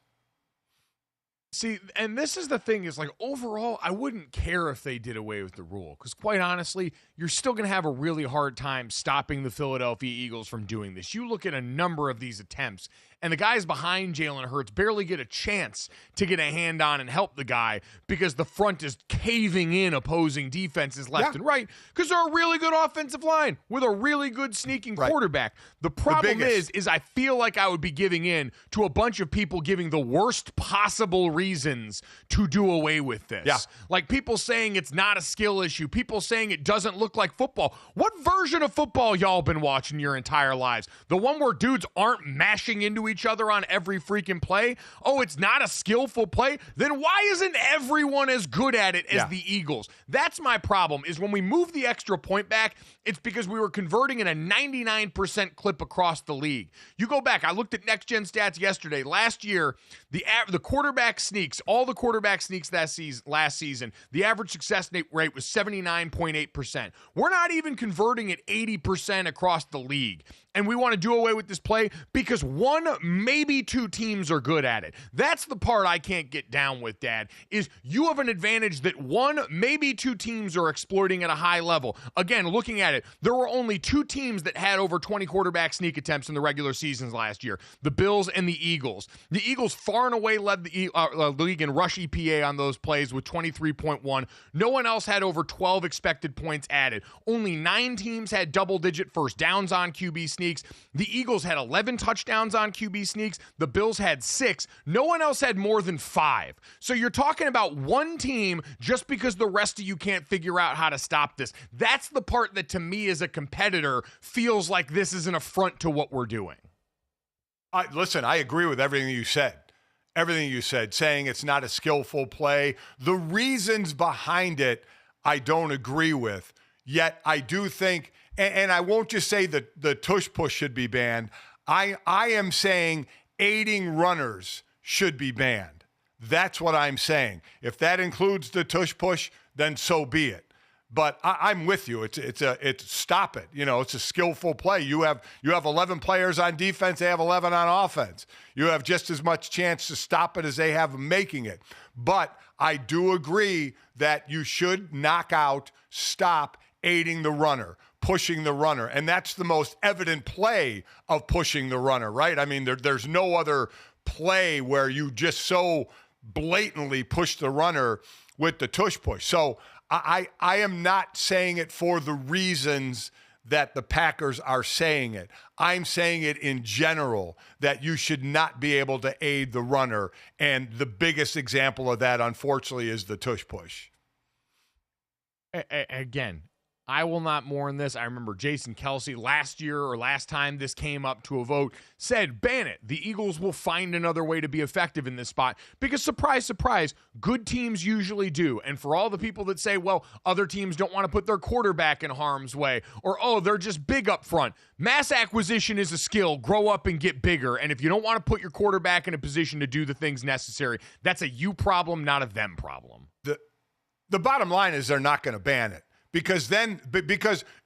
See, and this is the thing, is like overall, I wouldn't care if they did away with the rule, because quite honestly, you're still going to have a really hard time stopping the Philadelphia Eagles from doing this. You look at a number of these attempts, and the guys behind Jalen Hurts barely get a chance to get a hand on and help the guy because the front is caving in opposing defenses left and right because they're a really good offensive line with a really good sneaking quarterback. The problem is I feel like I would be giving in to a bunch of people giving the worst possible reasons to do away with this. Yeah. Like people saying it's not a skill issue, people saying it doesn't look like football. What version of football y'all been watching your entire lives? The one where dudes aren't mashing into each other on every freaking play? Oh, it's not a skillful play? Then why isn't everyone as good at it as the Eagles? That's my problem, is when we move the extra point back, it's because we were converting in a 99% clip across the league. You go back, I looked at Next Gen Stats yesterday. Last year, the quarterback sneaks, all the quarterback sneaks last season, the average success rate was 79.8%. We're not even converting at 80% across the league. And we want to do away with this play because one, maybe two teams are good at it. That's the part I can't get down with, Dad, is you have an advantage that one, maybe two teams are exploiting at a high level. Again, looking at it, there were only two teams that had over 20 quarterback sneak attempts in the regular seasons last year, the Bills and the Eagles. The Eagles far and away led league in rush EPA on those plays with 23.1. No one else had over 12 expected points added. Only 9 teams had double-digit first downs on QB sneaks. The Eagles had 11 touchdowns on QB sneaks. The Bills had 6. No one else had more than 5. So you're talking about one team just because the rest of you can't figure out how to stop this. That's the part that, to me, as a competitor, feels like this is an affront to what we're doing. Listen, I agree with everything you said. Everything you said, saying it's not a skillful play. The reasons behind it, I don't agree with. Yet I do think, and I won't just say that the tush push should be banned. I am saying aiding runners should be banned. That's what I'm saying. If that includes the tush push, then so be it. But I'm with you. It's stop it. You know, it's a skillful play. You have 11 players on defense. They have 11 on offense. You have just as much chance to stop it as they have making it. But I do agree that you should knock out, stop aiding the runner, pushing the runner. And that's the most evident play of pushing the runner, right? I mean, there's no other play where you just so blatantly push the runner with the tush push. So I am not saying it for the reasons that the Packers are saying it. I'm saying it in general, that you should not be able to aid the runner. And the biggest example of that, unfortunately, is the tush push. Again, I will not mourn this. I remember Jason Kelsey last year or last time this came up to a vote said, ban it. The Eagles will find another way to be effective in this spot because, surprise, surprise, good teams usually do. And for all the people that say, well, other teams don't want to put their quarterback in harm's way, or, oh, they're just big up front. Mass acquisition is a skill. Grow up and get bigger. And if you don't want to put your quarterback in a position to do the things necessary, that's a you problem, not a them problem. The bottom line is they're not going to ban it. Because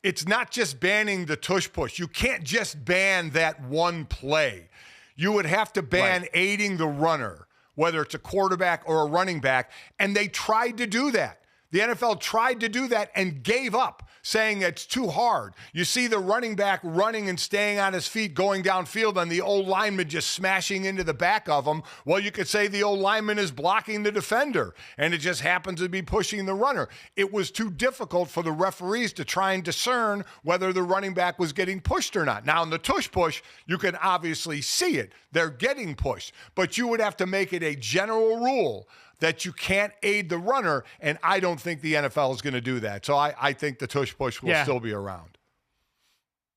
it's not just banning the tush push. You can't just ban that one play. You would have to ban aiding the runner, whether it's a quarterback or a running back. And they tried to do that. The NFL tried to do that and gave up, saying it's too hard. You see the running back running and staying on his feet, going downfield, and the old lineman just smashing into the back of him. Well, you could say the old lineman is blocking the defender, and it just happens to be pushing the runner. It was too difficult for the referees to try and discern whether the running back was getting pushed or not. Now, in the tush push, you can obviously see it. They're getting pushed. But you would have to make it a general rule that you can't aid the runner, and I don't think the NFL is going to do that. So I think the tush push will still be around.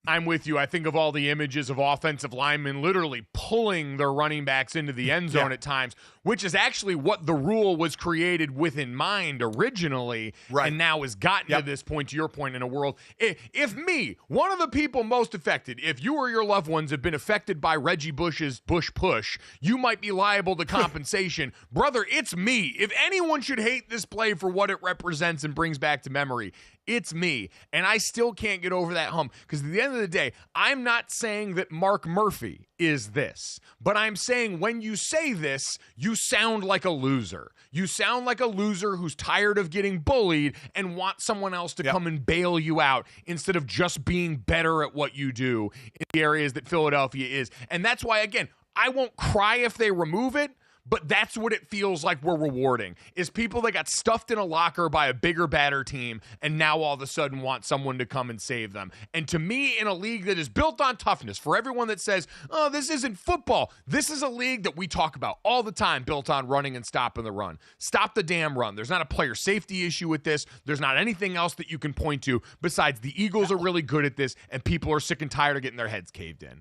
I'm with you. I think of all the images of offensive linemen literally pulling their running backs into the end zone at times, which is actually what the rule was created with in mind originally, and now has gotten to this point, to your point, in a world. If me, one of the people most affected, if you or your loved ones have been affected by Reggie Bush's Bush push, you might be liable to compensation. Brother, it's me. If anyone should hate this play for what it represents and brings back to memory, it's me. And I still can't get over that hump because at the end of the day, I'm not saying that Mark Murphy is this, but I'm saying when you say this, you sound like a loser. You sound like a loser who's tired of getting bullied and wants someone else to come and bail you out instead of just being better at what you do in the areas that Philadelphia is. And that's why, again, I won't cry if they remove it, but that's what it feels like we're rewarding, is people that got stuffed in a locker by a bigger, badder team and now all of a sudden want someone to come and save them. And to me, in a league that is built on toughness, for everyone that says, oh, this isn't football, this is a league that we talk about all the time, built on running and stopping the run. Stop the damn run. There's not a player safety issue with this. There's not anything else that you can point to besides the Eagles are really good at this and people are sick and tired of getting their heads caved in.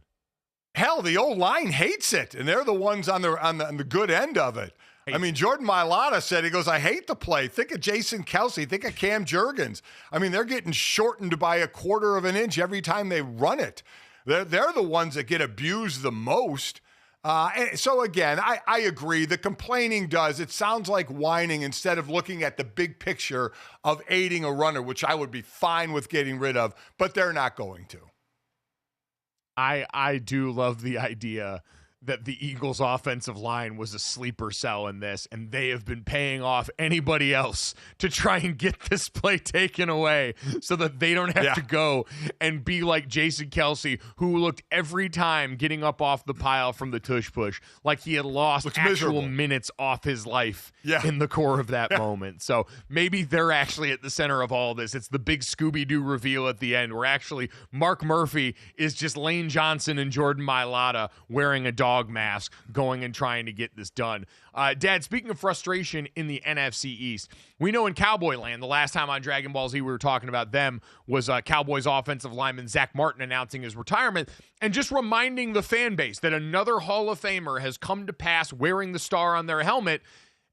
Hell, the old line hates it, and they're the ones on the good end of it. I mean, Jordan Mailata said, he goes, I hate the play. Think of Jason Kelsey. Think of Cam Jurgens. I mean, they're getting shortened by a quarter of an inch every time they run it. They're the ones that get abused the most. And so, again, I agree. The complaining it sounds like whining instead of looking at the big picture of aiding a runner, which I would be fine with getting rid of, but they're not going to. I do love the idea that the Eagles offensive line was a sleeper cell in this, and they have been paying off anybody else to try and get this play taken away so that they don't have to go and be like Jason Kelce, who looked every time getting up off the pile from the tush push like he had lost actual minutes off his life in the core of that moment. So maybe they're actually at the center of all this. It's the big Scooby-Doo reveal at the end where actually Mark Murphy is just Lane Johnson and Jordan Mailata wearing a dog mask going and trying to get this done. Dad, speaking of frustration in the NFC East, we know in Cowboy land, the last time on Dragon Ball Z we were talking about them was Cowboys offensive lineman Zach Martin announcing his retirement and just reminding the fan base that another Hall of Famer has come to pass wearing the star on their helmet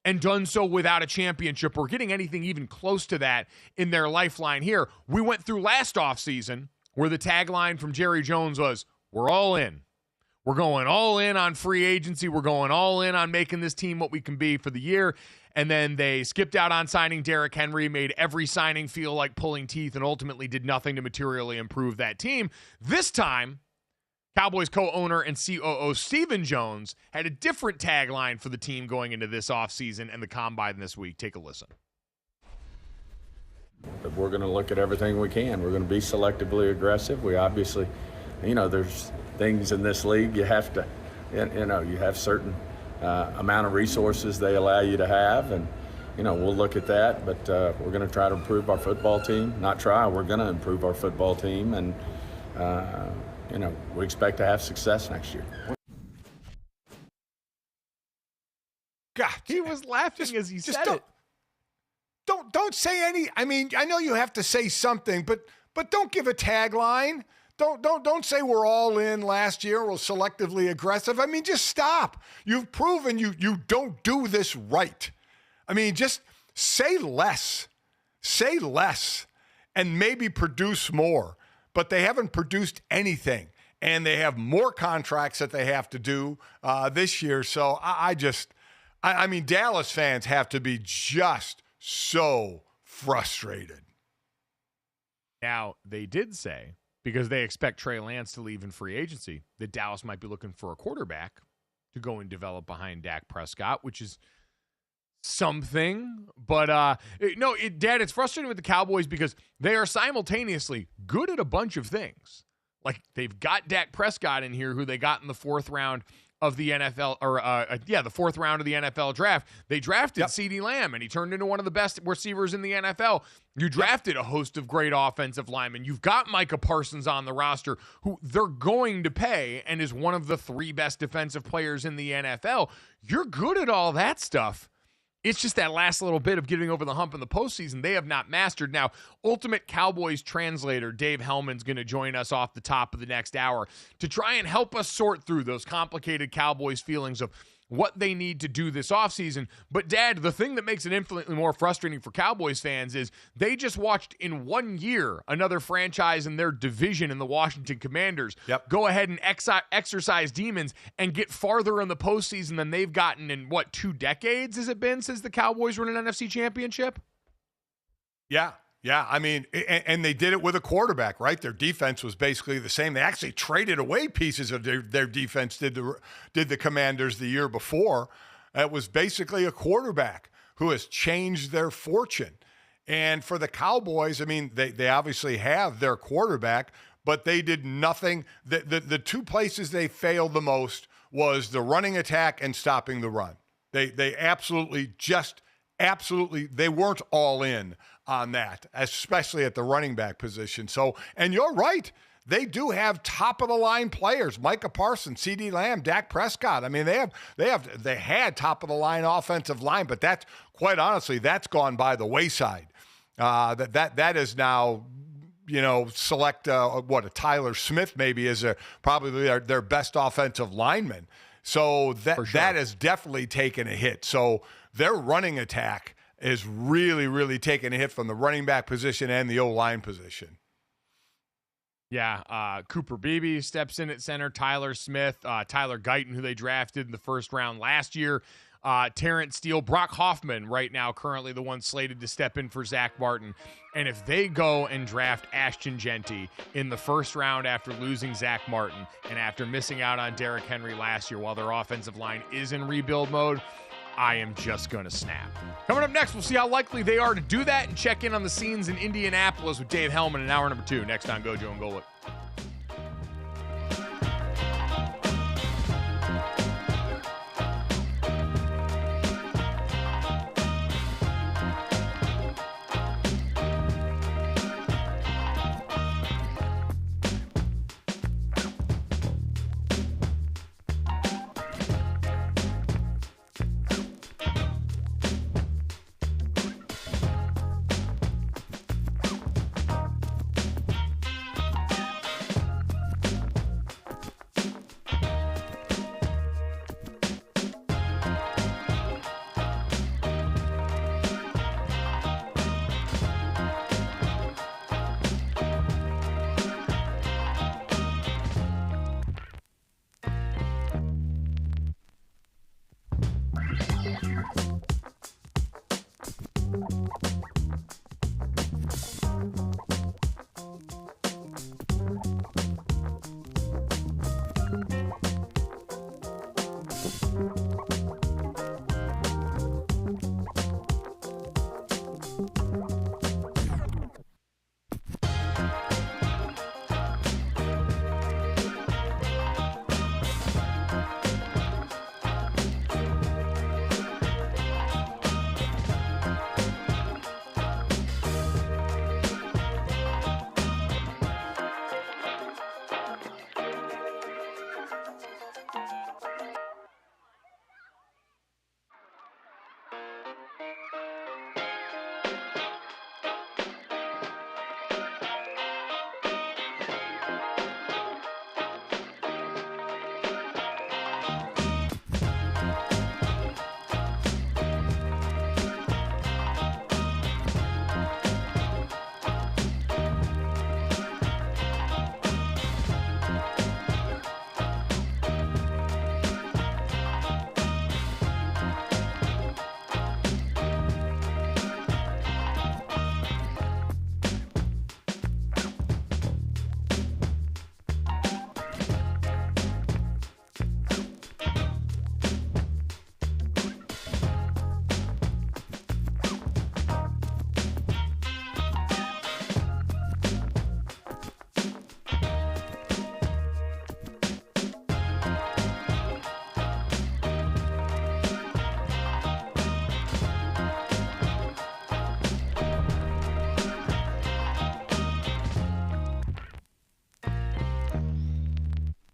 and done so without a championship or getting anything even close to that in their lifeline here. We went through last offseason where the tagline from Jerry Jones was, "We're all in. We're going all in on free agency. We're going all in on making this team what we can be for the year." And then they skipped out on signing Derrick Henry, made every signing feel like pulling teeth, and ultimately did nothing to materially improve that team. This time, Cowboys co-owner and COO Stephen Jones had a different tagline for the team going into this offseason and the combine this week. Take a listen. But we're going to look at everything we can. We're going to be selectively aggressive. We obviously, there's things in this league you have to, you have certain amount of resources they allow you to have, and we'll look at that. But we're going to try to improve our football team. Not try, we're going to improve our football team, and we expect to have success next year. God, he was laughing as he said it. Don't say any. I mean, I know you have to say something, but don't give a tagline. Don't say we're all in last year. We're selectively aggressive. I mean, just stop. You've proven you don't do this right. I mean, just say less. Say less and maybe produce more. But they haven't produced anything. And they have more contracts that they have to do this year. So I mean, Dallas fans have to be just so frustrated. Now, they did say, because they expect Trey Lance to leave in free agency, that Dallas might be looking for a quarterback to go and develop behind Dak Prescott, which is something. But, Dad, it's frustrating with the Cowboys because they are simultaneously good at a bunch of things. Like, they've got Dak Prescott in here, who they got in the fourth round of the NFL, the fourth round of the NFL draft. They drafted CeeDee Lamb, and he turned into one of the best receivers in the NFL. You drafted a host of great offensive linemen. You've got Micah Parsons on the roster, who they're going to pay and is one of the three best defensive players in the NFL. You're good at all that stuff. It's just that last little bit of getting over the hump in the postseason they have not mastered. Now, Ultimate Cowboys translator Dave Helman's going to join us off the top of the next hour to try and help us sort through those complicated Cowboys feelings of what they need to do this offseason. But, Dad, the thing that makes it infinitely more frustrating for Cowboys fans is they just watched in 1 year another franchise in their division in the Washington Commanders go ahead and exercise demons and get farther in the postseason than they've gotten in, 2 decades has it been since the Cowboys won an NFC championship? Yeah, I mean, and they did it with a quarterback, right? Their defense was basically the same. They actually traded away pieces of their defense, did the Commanders the year before. It was basically a quarterback who has changed their fortune. And for the Cowboys, I mean, they obviously have their quarterback, but they did nothing. The two places they failed the most was the running attack and stopping the run. They absolutely they weren't all in on that, especially at the running back position. So, and you're right, they do have top of the line players: Micah Parsons, CeeDee Lamb, Dak Prescott. I mean, they had top of the line offensive line, but that's quite honestly, that's gone by the wayside. That is now, select a Tyler Smith maybe is probably their best offensive lineman. So that has definitely taken a hit. So their running attack is really, really taking a hit from the running back position and the O-line position. Yeah, Cooper Beebe steps in at center. Tyler Smith, Tyler Guyton, who they drafted in the first round last year, Terrence Steele, Brock Hoffman right now currently the one slated to step in for Zach Martin. And if they go and draft Ashton Genty in the first round after losing Zach Martin and after missing out on Derrick Henry last year while their offensive line is in rebuild mode, I am just going to snap. Coming up next, we'll see how likely they are to do that and check in on the scenes in Indianapolis with Dave Helman in hour number 2 next on Gojo and Golic.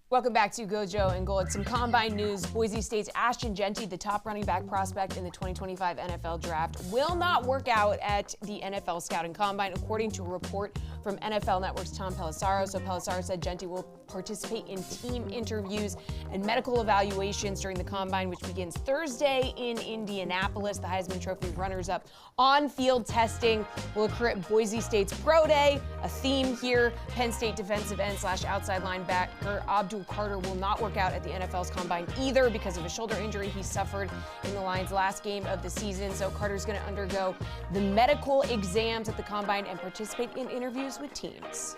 Welcome back to Gojo and Golic. Some combine news. Boise State's Ashton Genty, the top running back prospect in the 2025 NFL Draft, will not work out at the NFL Scouting Combine, according to a report from NFL Network's Tom Pelissaro. So Pelissaro said Genty will participate in team interviews and medical evaluations during the Combine, which begins Thursday in Indianapolis. The Heisman Trophy runners-up on-field testing will occur at Boise State's Pro Day. A theme here, Penn State defensive end / outside linebacker Abdul Carter will not work out at the NFL's Combine either because of a shoulder injury he suffered in the Lions' last game of the season. So Carter's going to undergo the medical exams at the Combine and participate in interviews with teams.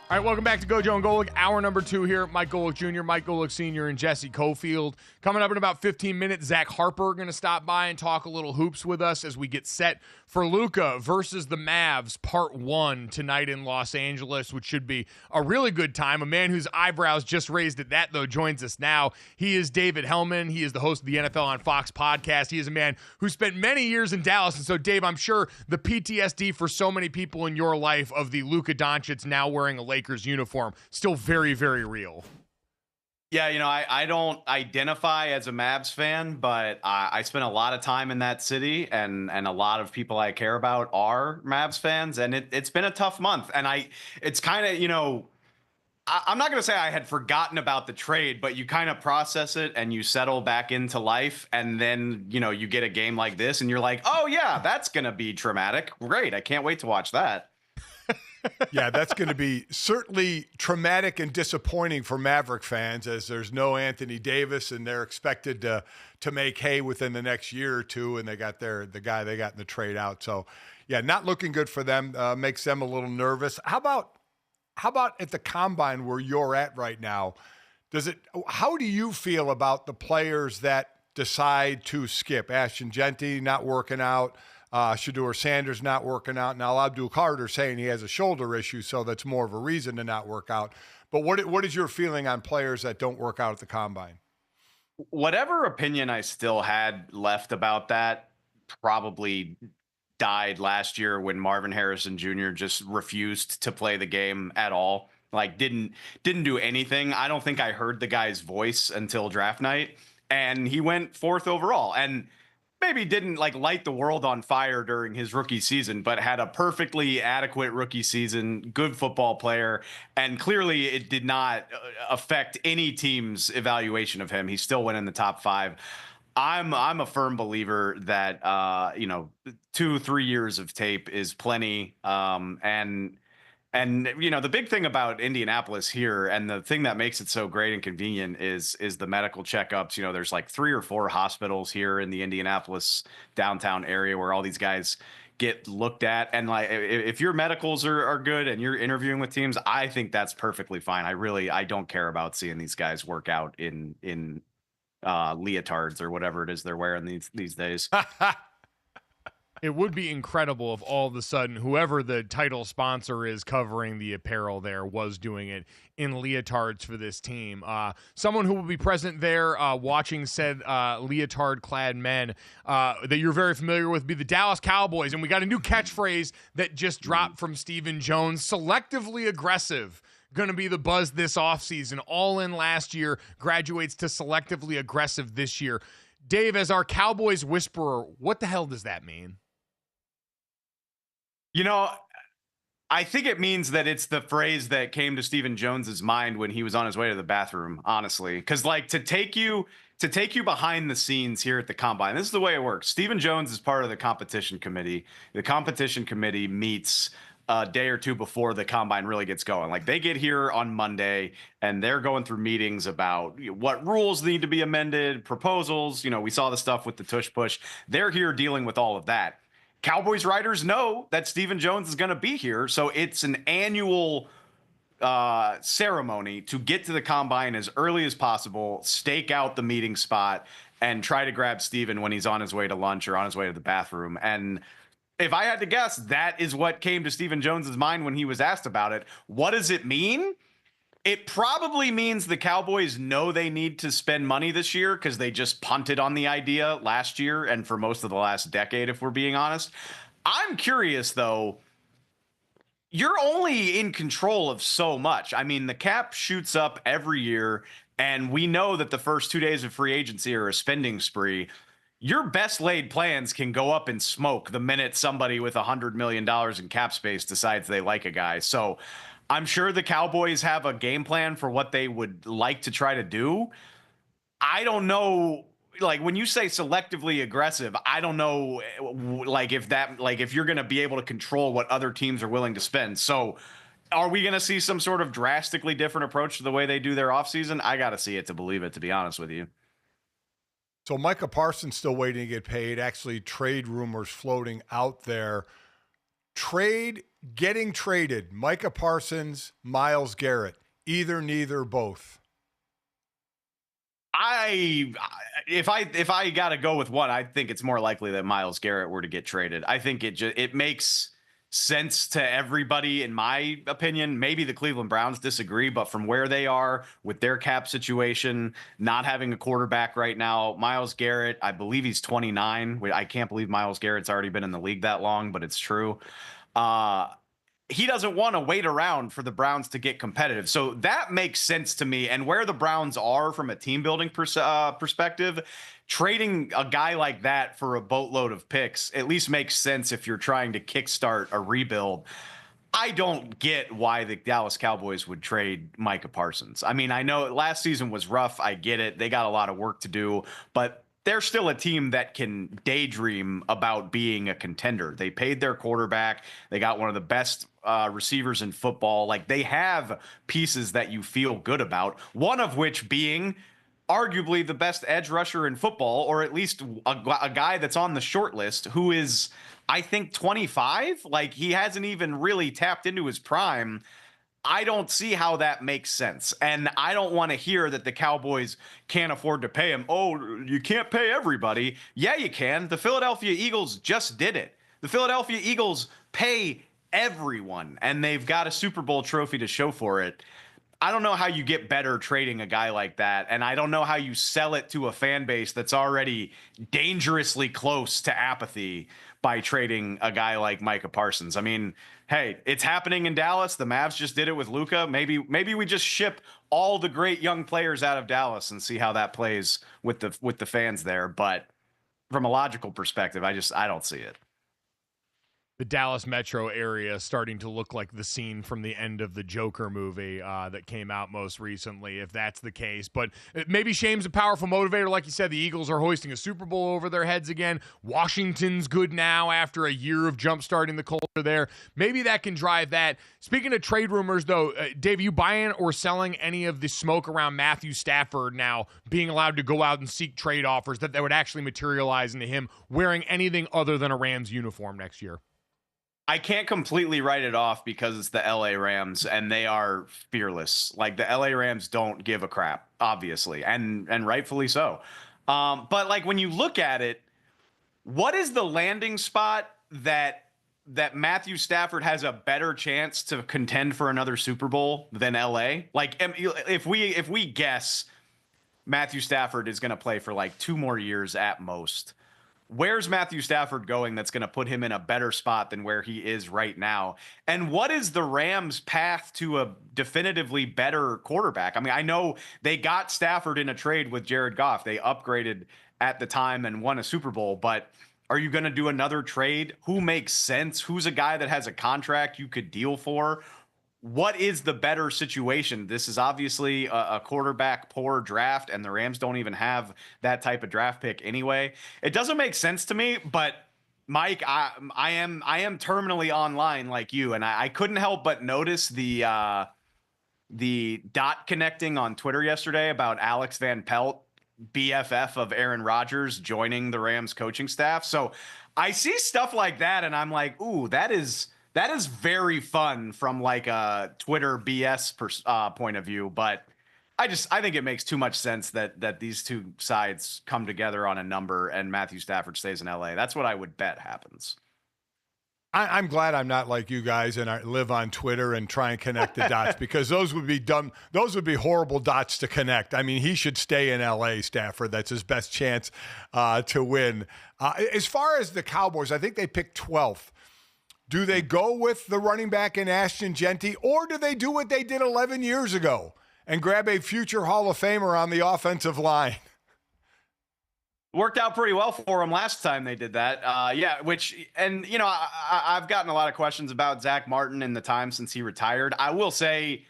All right, welcome back to Gojo and Golic. Hour number 2 here. Mike Golic Jr., Mike Golic Sr., and Jesse Cofield. Coming up in about 15 minutes, Zach Harper going to stop by and talk a little hoops with us as we get set for Luka versus the Mavs, part 1 tonight in Los Angeles, which should be a really good time. A man whose eyebrows just raised at that, though, joins us now. He is David Helman. He is the host of the NFL on Fox podcast. He is a man who spent many years in Dallas. And so, Dave, I'm sure the PTSD for so many people in your life of the Luka Doncic now wearing a Lakers uniform still very, very real. Yeah, I don't identify as a Mavs fan, but I spent a lot of time in that city, and a lot of people I care about are Mavs fans, and it's been a tough month. And it's kind of, I'm not going to say I had forgotten about the trade, but you kind of process it and you settle back into life, and then, you get a game like this and you're like, oh yeah, that's going to be traumatic. Great. I can't wait to watch that. Yeah, that's going to be certainly traumatic and disappointing for Maverick fans, as there's no Anthony Davis, and they're expected to make hay within the next year or two, and they got the guy they got in the trade out. So, yeah, not looking good for them. Makes them a little nervous. How about at the Combine where you're at right now? How do you feel about the players that decide to skip? Ashton Genty not working out. Shedeur Sanders not working out. Now, Abdul Carter saying he has a shoulder issue, so that's more of a reason to not work out. But what is your feeling on players that don't work out at the Combine? Whatever opinion I still had left about that probably died last year when Marvin Harrison Jr. just refused to play the game at all. Like didn't do anything. I don't think I heard the guy's voice until draft night, and he went 4th overall. And maybe didn't light the world on fire during his rookie season, but had a perfectly adequate rookie season, good football player, and clearly it did not affect any team's evaluation of him. He still went in the top 5. I'm a firm believer that 2-3 years of tape is plenty, and the big thing about Indianapolis here, and the thing that makes it so great and convenient is the medical checkups. There's 3 or 4 hospitals here in the Indianapolis downtown area where all these guys get looked at. And if your medicals are good and you're interviewing with teams, I think that's perfectly fine. I don't care about seeing these guys work out in leotards or whatever it is they're wearing these days. It would be incredible if all of a sudden whoever the title sponsor is covering the apparel there was doing it in leotards for this team. Someone who will be present there watching said leotard-clad men that you're very familiar with be the Dallas Cowboys, and we got a new catchphrase that just dropped from Stephen Jones, selectively aggressive. Going to be the buzz this offseason. All in last year, graduates to selectively aggressive this year. Dave, as our Cowboys whisperer, what the hell does that mean? I think it means that it's the phrase that came to Stephen Jones's mind when he was on his way to the bathroom, honestly. Because like to take you behind the scenes here at the combine, this is the way it works. Stephen Jones is part of the competition committee. The competition committee meets a day or two before the combine really gets going. Like they get here on Monday and they're going through meetings about what rules need to be amended, proposals. We saw the stuff with the Tush Push. They're here dealing with all of that. Cowboys writers know that Stephen Jones is going to be here, so it's an annual ceremony to get to the combine as early as possible, stake out the meeting spot, and try to grab Stephen when he's on his way to lunch or on his way to the bathroom. And if I had to guess, that is what came to Stephen Jones's mind when he was asked about it. What does it mean? It probably means the Cowboys know they need to spend money this year because they just punted on the idea last year and for most of the last decade, if we're being honest. I'm curious, though. You're only in control of so much. I mean, the cap shoots up every year, and we know that the first 2 days of free agency are a spending spree. Your best laid plans can go up in smoke the minute somebody with $100 million in cap space decides they like a guy. So I'm sure the Cowboys have a game plan for what they would like to try to do. I don't know. Like when you say selectively aggressive, I don't know if you're going to be able to control what other teams are willing to spend. So are we going to see some sort of drastically different approach to the way they do their offseason? I got to see it to believe it, to be honest with you. So Micah Parsons still waiting to get paid. Actually, trade rumors floating out there. Getting traded, Micah Parsons, Myles Garrett, either, neither, both. If I got to go with one, I think it's more likely that Myles Garrett were to get traded. I think it makes sense to everybody, in my opinion. Maybe the Cleveland Browns disagree, but from where they are with their cap situation, not having a quarterback right now, Myles Garrett, I believe he's 29. I can't believe Myles Garrett's already been in the league that long, but it's true. He doesn't want to wait around for the Browns to get competitive. So that makes sense to me. And where the Browns are from a team building perspective, trading a guy like that for a boatload of picks at least makes sense if you're trying to kickstart a rebuild. I don't get why the Dallas Cowboys would trade Micah Parsons. I mean, I know last season was rough. I get it. They got a lot of work to do, but they're still a team that can daydream about being a contender. They paid their quarterback. They got one of the best receivers in football. Like, they have pieces that you feel good about, one of which being arguably the best edge rusher in football, or at least a guy that's on the short list who is, I think, 25. Like, he hasn't even really tapped into his prime. I don't see how that makes sense. And I don't want to hear that the Cowboys can't afford to pay him. Oh, you can't pay everybody. Yeah, you can. The Philadelphia Eagles just did it. The Philadelphia Eagles pay everyone, and they've got a Super Bowl trophy to show for it. I don't know how you get better trading a guy like that, and I don't know how you sell it to a fan base that's already dangerously close to apathy by trading a guy like Micah Parsons. I mean, hey, it's happening in Dallas. The Mavs just did it with Luka. Maybe we just ship all the great young players out of Dallas and see how that plays with the fans there. But from a logical perspective, I don't see it. The Dallas metro area starting to look like the scene from the end of the Joker movie that came out most recently, if that's the case. But maybe shame's a powerful motivator. Like you said, the Eagles are hoisting a Super Bowl over their heads again. Washington's good now after a year of jumpstarting the culture there. Maybe that can drive that. Speaking of trade rumors, though, Dave, you buying or selling any of the smoke around Matthew Stafford now being allowed to go out and seek trade offers that would actually materialize into him wearing anything other than a Rams uniform next year? I can't completely write it off because it's the LA Rams and they are fearless. Like, the LA Rams don't give a crap, obviously, and rightfully so. But like, when you look at it, what is the landing spot that Matthew Stafford has a better chance to contend for another Super Bowl than LA? Like, if we guess Matthew Stafford is going to play for like 2 more years at most, where's Matthew Stafford going that's going to put him in a better spot than where he is right now? And what is the Rams' path to a definitively better quarterback? I mean, I know they got Stafford in a trade with Jared Goff. They upgraded at the time and won a Super Bowl, but Are you going to do another trade? Who makes sense? Who's a guy that has a contract you could deal for? What is the better situation? This is obviously a quarterback poor draft, and the Rams don't even have that type of draft pick anyway. It doesn't make sense to me, but Mike, I am terminally online like you, and I couldn't help but notice the dot connecting on Twitter yesterday about Alex Van Pelt, BFF of Aaron Rodgers, joining the Rams coaching staff. So I see stuff like that, and I'm like, ooh, that is very fun from like a Twitter BS point of view. But I think it makes too much sense that these two sides come together on a number and Matthew Stafford stays in LA. That's what I would bet happens. I'm glad I'm not like you guys and I live on Twitter and try and connect the dots, because those would be dumb. Those would be horrible dots to connect. I mean, he should stay in LA, Stafford. That's his best chance to win. As far as the Cowboys, I think they picked 12th. Do they go with the running back in Ashton Genty, or do they do what they did 11 years ago and grab a future Hall of Famer on the offensive line? Worked out pretty well for them last time they did that. I've gotten a lot of questions about Zach Martin in the time since he retired. I will say,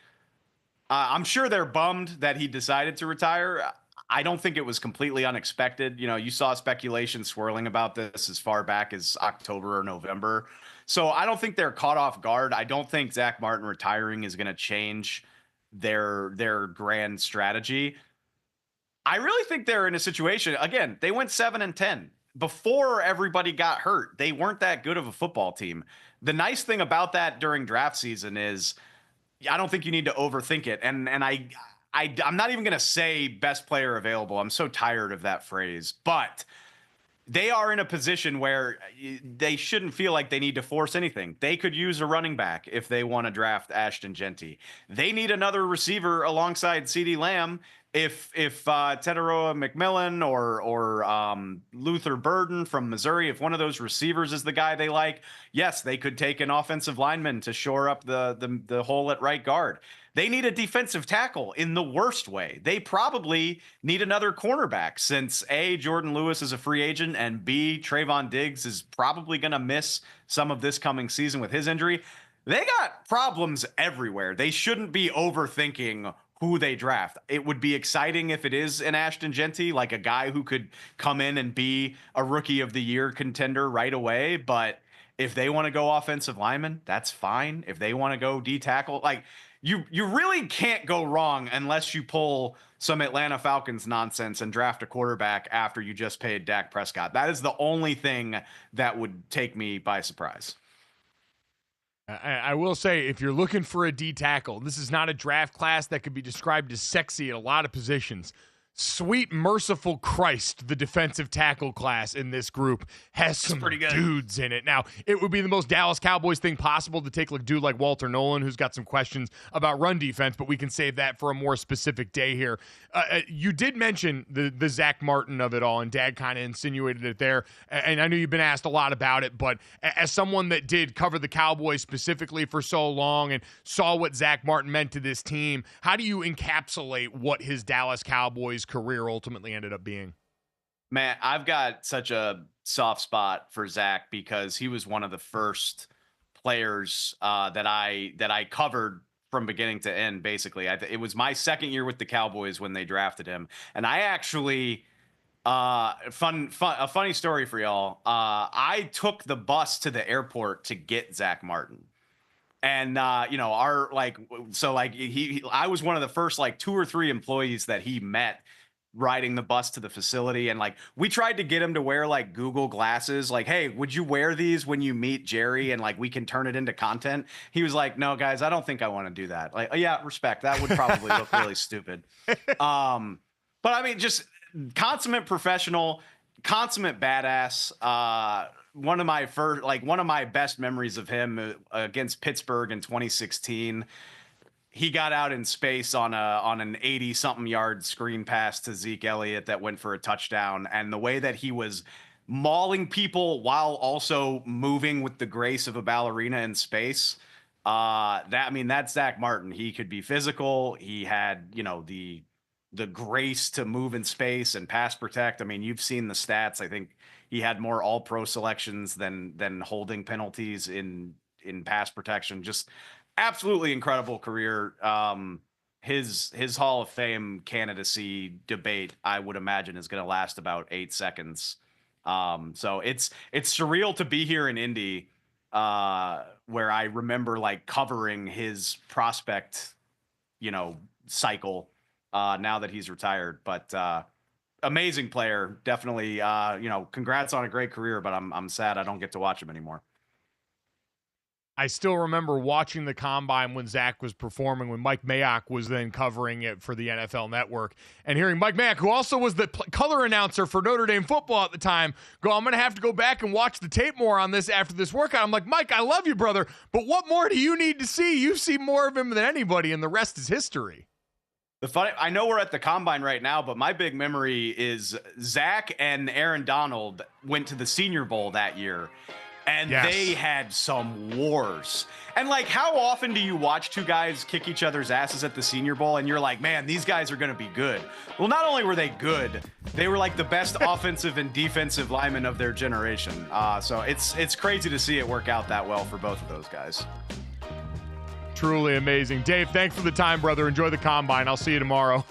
I'm sure they're bummed that he decided to retire. I don't think it was completely unexpected. You know, you saw speculation swirling about this as far back as October or November. So I don't think they're caught off guard. I don't think Zach Martin retiring is going to change their grand strategy. I really think they're in a situation, again, they went 7-10 before everybody got hurt. They weren't that good of a football team. The nice thing about that during draft season is I don't think you need to overthink it. And I'm not even going to say best player available. I'm so tired of that phrase, but they are in a position where they shouldn't feel like they need to force anything. They could use a running back if they want to draft Ashton Genty. They need another receiver alongside CeeDee Lamb. If Teteroa McMillan or Luther Burden from Missouri, if one of those receivers is the guy they like, yes, they could take an offensive lineman to shore up the hole at right guard. They need a defensive tackle in the worst way. They probably need another cornerback since A, Jordan Lewis is a free agent, and B, Trayvon Diggs is probably going to miss some of this coming season with his injury. They got problems everywhere. They shouldn't be overthinking who they draft. It would be exciting if it is an Ashton Genty, like a guy who could come in and be a rookie of the year contender right away. But if they want to go offensive lineman, that's fine. If they want to go D tackle, like you really can't go wrong unless you pull some Atlanta Falcons nonsense and draft a quarterback after you just paid Dak Prescott. That is the only thing that would take me by surprise. I will say, if you're looking for a D tackle, this is not a draft class that could be described as sexy at a lot of positions. Sweet, merciful Christ, the defensive tackle class in this group has some dudes in it. Now, it would be the most Dallas Cowboys thing possible to take a dude like Walter Nolan, who's got some questions about run defense, but we can save that for a more specific day here. You did mention the Zach Martin of it all, and Dad kind of insinuated it there, and I know you've been asked a lot about it, but as someone that did cover the Cowboys specifically for so long and saw what Zach Martin meant to this team, how do you encapsulate what his Dallas Cowboys career ultimately ended up being? Man, I've got such a soft spot for Zach because he was one of the first players that I covered from beginning to end. Basically, it was my second year with the Cowboys when they drafted him, and I actually a funny story for y'all. I took the bus to the airport to get Zach Martin. And, I was one of the first 2 or 3 employees that he met riding the bus to the facility. And we tried to get him to wear Google glasses. Hey, would you wear these when you meet Jerry? And we can turn it into content. He was like, no, guys, I don't think I want to do that. Yeah, respect. That would probably look really stupid. But I mean, just consummate professional, consummate badass. One of my best memories of him against Pittsburgh in 2016. He got out in space on an 80-something yard screen pass to Zeke Elliott that went for a touchdown, and the way that he was mauling people while also moving with the grace of a ballerina in space. That's Zach Martin. He could be physical. He had the the grace to move in space and pass protect. I mean, you've seen the stats. I think he had more All-Pro selections than holding penalties in pass protection. Just absolutely incredible career. His Hall of Fame candidacy debate, I would imagine, is going to last about 8 seconds. So it's surreal to be here in Indy, where I remember like covering his prospect, cycle, now that he's retired. But amazing player, definitely. Congrats on a great career, but I'm sad I don't get to watch him anymore. I still remember watching the Combine when Zach was performing, when Mike Mayock was then covering it for the NFL Network, and hearing Mike Mayock, who also was the color announcer for Notre Dame football at the time, go, I'm going to have to go back and watch the tape more on this after this workout. I'm like, Mike, I love you, brother, but what more do you need to see? You've seen more of him than anybody, and the rest is history. I know we're at the Combine right now, but my big memory is Zach and Aaron Donald went to the Senior Bowl that year. And they had some wars. And like, how often do you watch two guys kick each other's asses at the Senior Bowl and you're like, man, these guys are going to be good? Well, not only were they good, they were like the best offensive and defensive linemen of their generation. So it's crazy to see it work out that well for both of those guys. Truly amazing. Dave, thanks for the time, brother. Enjoy the Combine. I'll see you tomorrow.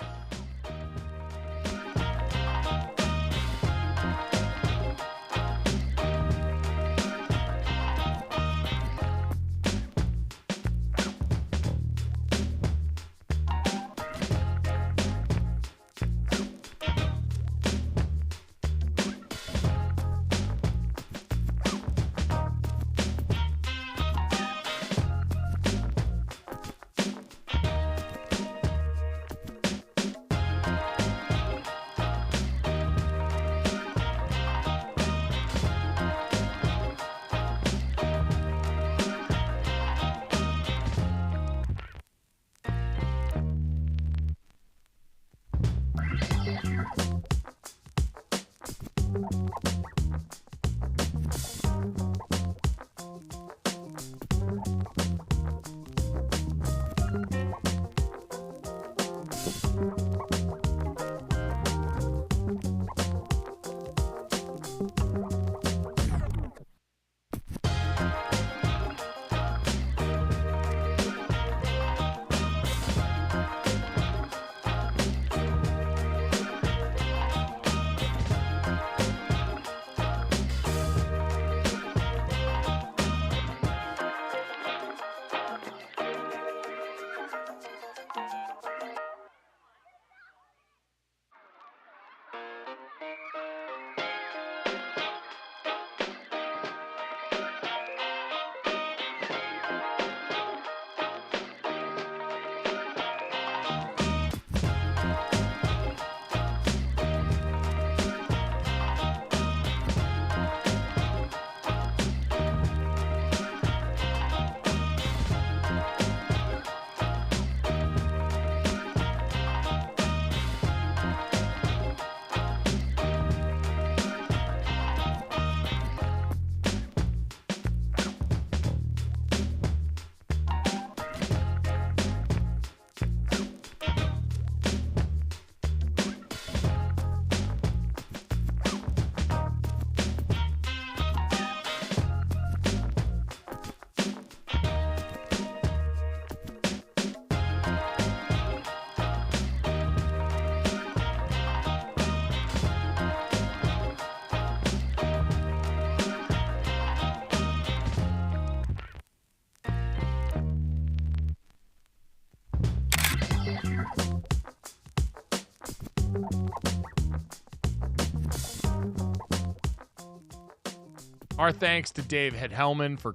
Our thanks to Dave Helman for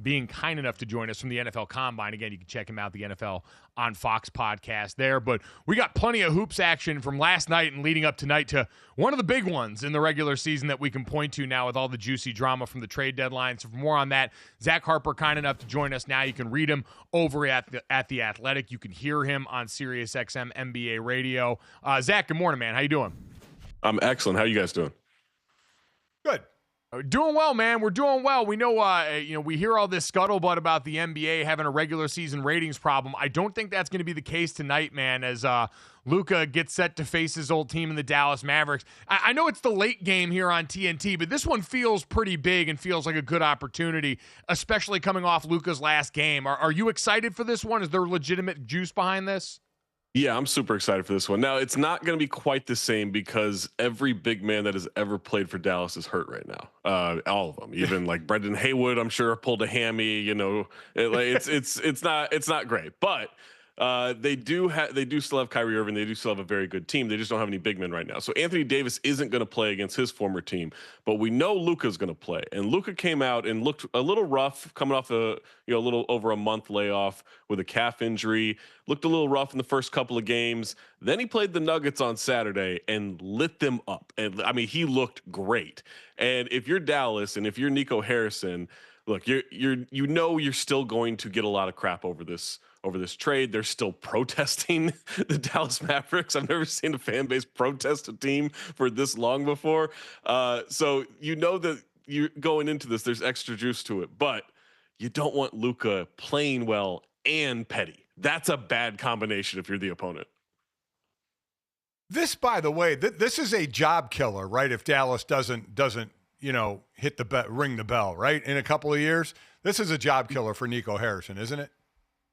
being kind enough to join us from the NFL Combine. Again, you can check him out, the NFL on Fox podcast there. But we got plenty of hoops action from last night and leading up tonight to one of the big ones in the regular season that we can point to now with all the juicy drama from the trade deadline. So for more on that, Zach Harper kind enough to join us now. You can read him over at the Athletic. You can hear him on SiriusXM NBA radio. Zach, good morning, man. How you doing? I'm excellent. How you guys doing? Good. Doing well, man. We're doing well. We know, we hear all this scuttlebutt about the NBA having a regular season ratings problem. I don't think that's going to be the case tonight, man, as Luka gets set to face his old team in the Dallas Mavericks. I know it's the late game here on TNT, but this one feels pretty big and feels like a good opportunity, especially coming off Luka's last game. Are you excited for this one? Is there legitimate juice behind this? Yeah, I'm super excited for this one. Now, it's not going to be quite the same because every big man that has ever pplayed for Dallas is hurt right now. All of them, even like Brendan Haywood, I'm sure pulled a hammy. You know, it's not great, but they do still have Kyrie Irving. They do still have a very good team. They just don't have any big men right now. So Anthony Davis isn't going to play against his former team, but we know Luka's going to play. And Luka came out and looked a little rough, coming off a little over a month layoff with a calf injury. Looked a little rough in the first couple of games. Then he played the Nuggets on Saturday and lit them up. And I mean, he looked great. And if you're Dallas and if you're Nico Harrison, look, you're still going to get a lot of crap over this trade. They're still protesting the Dallas Mavericks. I've never seen a fan base protest a team for this long before. So you know that you're going into this, there's extra juice to it, but you don't want Luka playing well and petty. That's a bad combination if you're the opponent. This, by the way, this is a job killer, right? If Dallas doesn't hit the ring the bell, right? In a couple of years, this is a job killer for Nico Harrison, isn't it?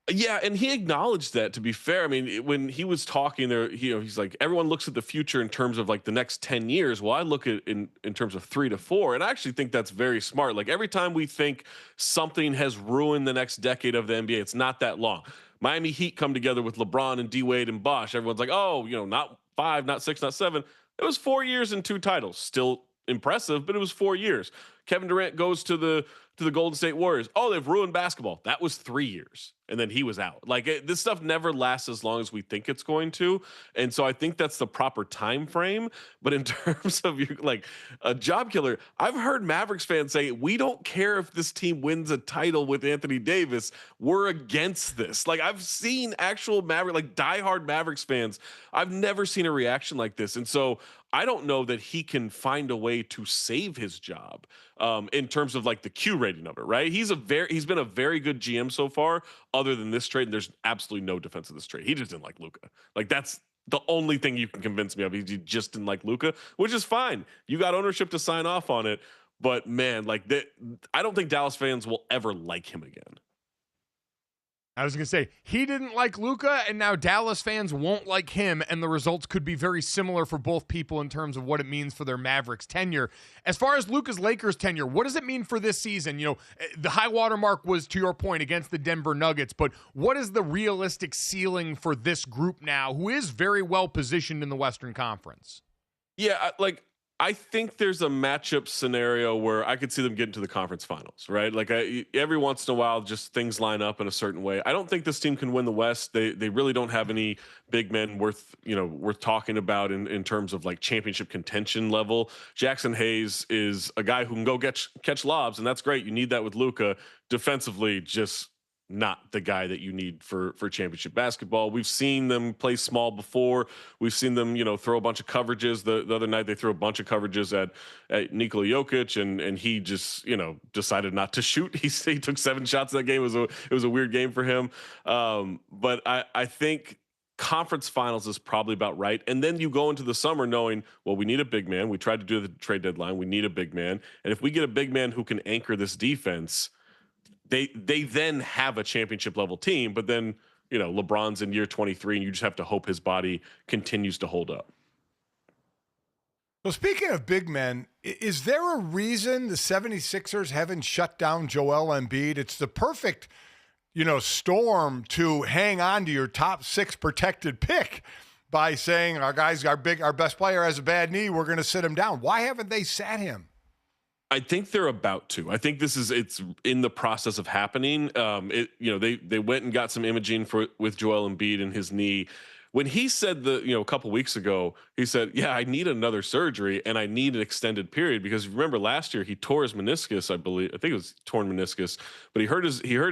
Yeah, and he acknowledged that, to be fair. I mean, when he was talking there, he's like, everyone looks at the future in terms of like the next 10 years. Well, I look at in terms of 3 to 4, and I actually think that's very smart. Like every time we think something has ruined the next decade of the NBA, it's not that long. Miami Heat come together with LeBron and D-Wade and Bosh. Everyone's like, oh, not 5, not 6, not 7. It was 4 years and 2 titles. Still impressive, but it was 4 years. Kevin Durant goes to the Golden State Warriors. Oh, they've ruined basketball. That was 3 years. And then he was out. Like this stuff never lasts as long as we think it's going to. And so I think that's the proper time frame. But in terms of like a job killer, I've heard Mavericks fans say, we don't care if this team wins a title with Anthony Davis. We're against this. Like I've seen actual diehard Mavericks fans. I've never seen a reaction like this. And so I don't know that he can find a way to save his job in terms of like the Q rating of it, right? He's been a very good GM so far, other than this trade. And there's absolutely no defense of this trade. He just didn't like Luka. Like that's the only thing you can convince me of. He just didn't like Luka, which is fine. You got ownership to sign off on it, but man, I don't think Dallas fans will ever like him again. I was going to say, he didn't like Luka, and now Dallas fans won't like him, and the results could be very similar for both people in terms of what it means for their Mavericks tenure. As far as Luka's Lakers tenure, what does it mean for this season? The high water mark was, to your point, against the Denver Nuggets, but what is the realistic ceiling for this group now, who is very well positioned in the Western Conference? Yeah, I think there's a matchup scenario where I could see them getting to the conference finals, right? Like every once in a while, just things line up in a certain way. I don't think this team can win the West. They really don't have any big men worth talking about in terms of like championship contention level. Jackson Hayes is a guy who can go catch lobs, and that's great. You need that with Luka. Defensively, just not the guy that you need for championship basketball. We've seen them play small before. We've seen them, throw a bunch of coverages. The other night they threw a bunch of coverages at Nikola Jokic, and he just, decided not to shoot. He took 7 shots in that game. It was a weird game for him. But I think conference finals is probably about right. And then you go into the summer knowing, well, we need a big man. We tried to do the trade deadline. We need a big man. And if we get a big man who can anchor this defense, they then have a championship level team, but then, LeBron's in year 23 and you just have to hope his body continues to hold up. So speaking of big men, is there a reason the 76ers haven't shut down Joel Embiid? It's the perfect, storm to hang on to your top 6 protected pick by saying our best player has a bad knee. We're going to sit him down. Why haven't they sat him? I think they're about to. I think it's in the process of happening. They went and got some imaging with Joel Embiid and his knee. When he said a couple weeks ago, he said, yeah, I need another surgery and I need an extended period, because remember last year he tore his meniscus, I think it was torn meniscus, but he hurt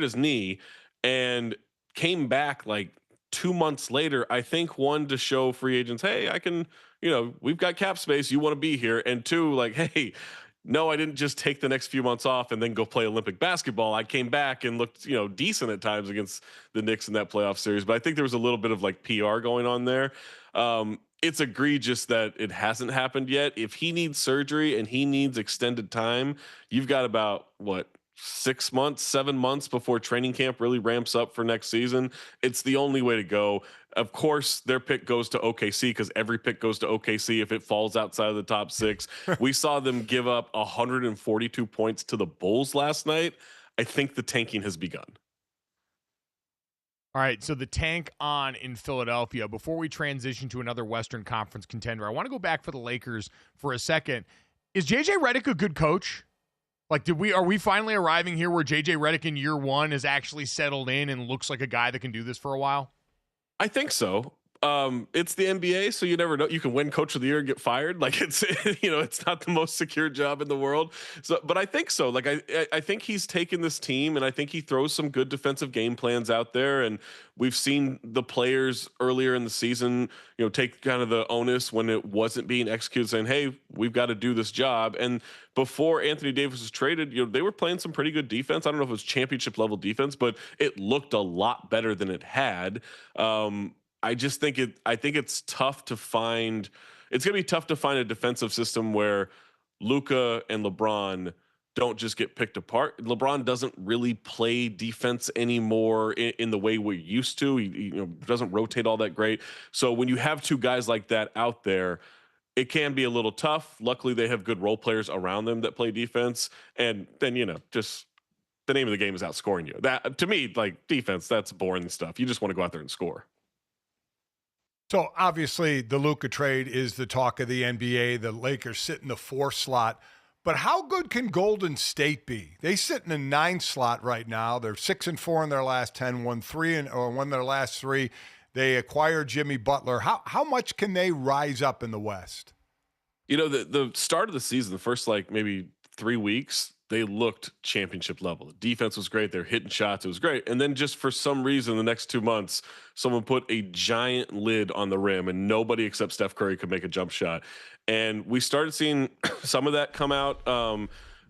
his knee and came back like 2 months later, I think, 1, to show free agents, hey, I can, we've got cap space, you want to be here, and 2, like, hey, no, I didn't just take the next few months off and then go play Olympic basketball. I came back and looked, decent at times against the Knicks in that playoff series. But I think there was a little bit of like PR going on there. It's egregious that it hasn't happened yet. If he needs surgery and he needs extended time, you've got about 6 months, 7 months before training camp really ramps up for next season. It's the only way to go. Of course, their pick goes to OKC because every pick goes to OKC if it falls outside of the top 6. We saw them give up 142 points to the Bulls last night. I think the tanking has begun. All right, so the tank on in Philadelphia. Before we transition to another Western Conference contender, I want to go back for the Lakers for a second. Is JJ Redick a good coach? Like, are we finally arriving here where JJ Redick in year 1 is actually settled in and looks like a guy that can do this for a while? I think so. It's the NBA, so you never know. You can win Coach of the Year and get fired. Like, it's it's not the most secure job in the world. So, but I think so. Like, I think he's taken this team, and I think he throws some good defensive game plans out there. And we've seen the players earlier in the season, take kind of the onus when it wasn't being executed, saying, "Hey, we've got to do this job." And before Anthony Davis was traded, they were playing some pretty good defense. I don't know if it was championship level defense, but it looked a lot better than it had. I just think it's tough to find. It's going to be tough to find a defensive system where Luka and LeBron don't just get picked apart. LeBron doesn't really play defense anymore in the way we used to. He doesn't rotate all that great. So when you have two guys like that out there, it can be a little tough. Luckily, they have good role players around them that play defense, and then just the name of the game is outscoring you. That, to me, like, defense, that's boring stuff. You just want to go out there and score. So obviously the Luka trade is the talk of the NBA. The Lakers sit in the 4 slot. But how good can Golden State be? They sit in the 9 slot right now. They're 6-4 in their last 10, won their last 3. They acquired Jimmy Butler. How much can they rise up in the West? The start of the season, the first maybe 3 weeks, they looked championship level. The defense was great. They're hitting shots. It was great. And then just for some reason, the next 2 months, someone put a giant lid on the rim and nobody except Steph Curry could make a jump shot. And we started seeing some of that come out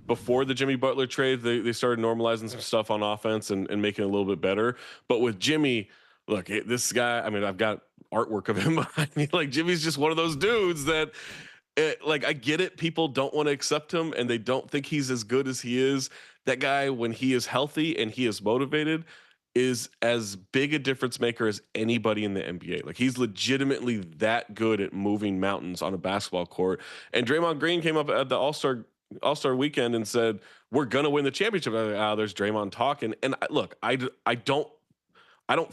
before the Jimmy Butler trade. They started normalizing some stuff on offense and making it a little bit better. But with Jimmy, look, this guy, I've got artwork of him behind me. Like, Jimmy's just one of those dudes that, I get it. People don't want to accept him and they don't think he's as good as he is. That guy, when he is healthy and he is motivated, is as big a difference maker as anybody in the NBA. Like, he's legitimately that good at moving mountains on a basketball court. And Draymond Green came up at the All-Star weekend and said, "We're going to win the championship." There's Draymond talking. And look, I don't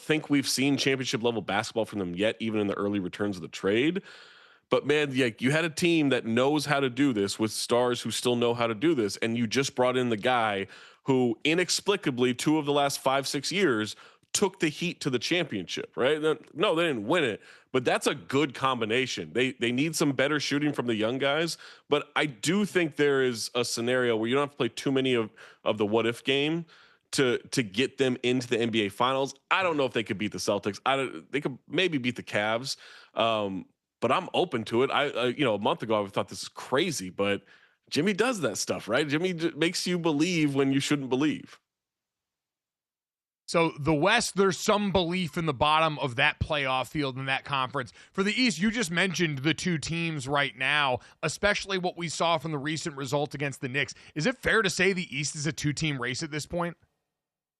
think we've seen championship level basketball from them yet, even in the early returns of the trade. But man, you had a team that knows how to do this with stars who still know how to do this. And you just brought in the guy who inexplicably 2 of the last 5-6 years took the Heat to the championship, right? No, they didn't win it, but that's a good combination. They need some better shooting from the young guys. But I do think there is a scenario where you don't have to play too many of the what if game to get them into the NBA finals. I don't know if they could beat the Celtics. They could maybe beat the Cavs. But I'm open to it. A month ago, I thought this is crazy, but Jimmy does that stuff, right? Jimmy makes you believe when you shouldn't believe. So the West, there's some belief in the bottom of that playoff field in that conference. For the East, you just mentioned the 2 teams right now, especially what we saw from the recent result against the Knicks. Is it fair to say the East is a 2-team race at this point?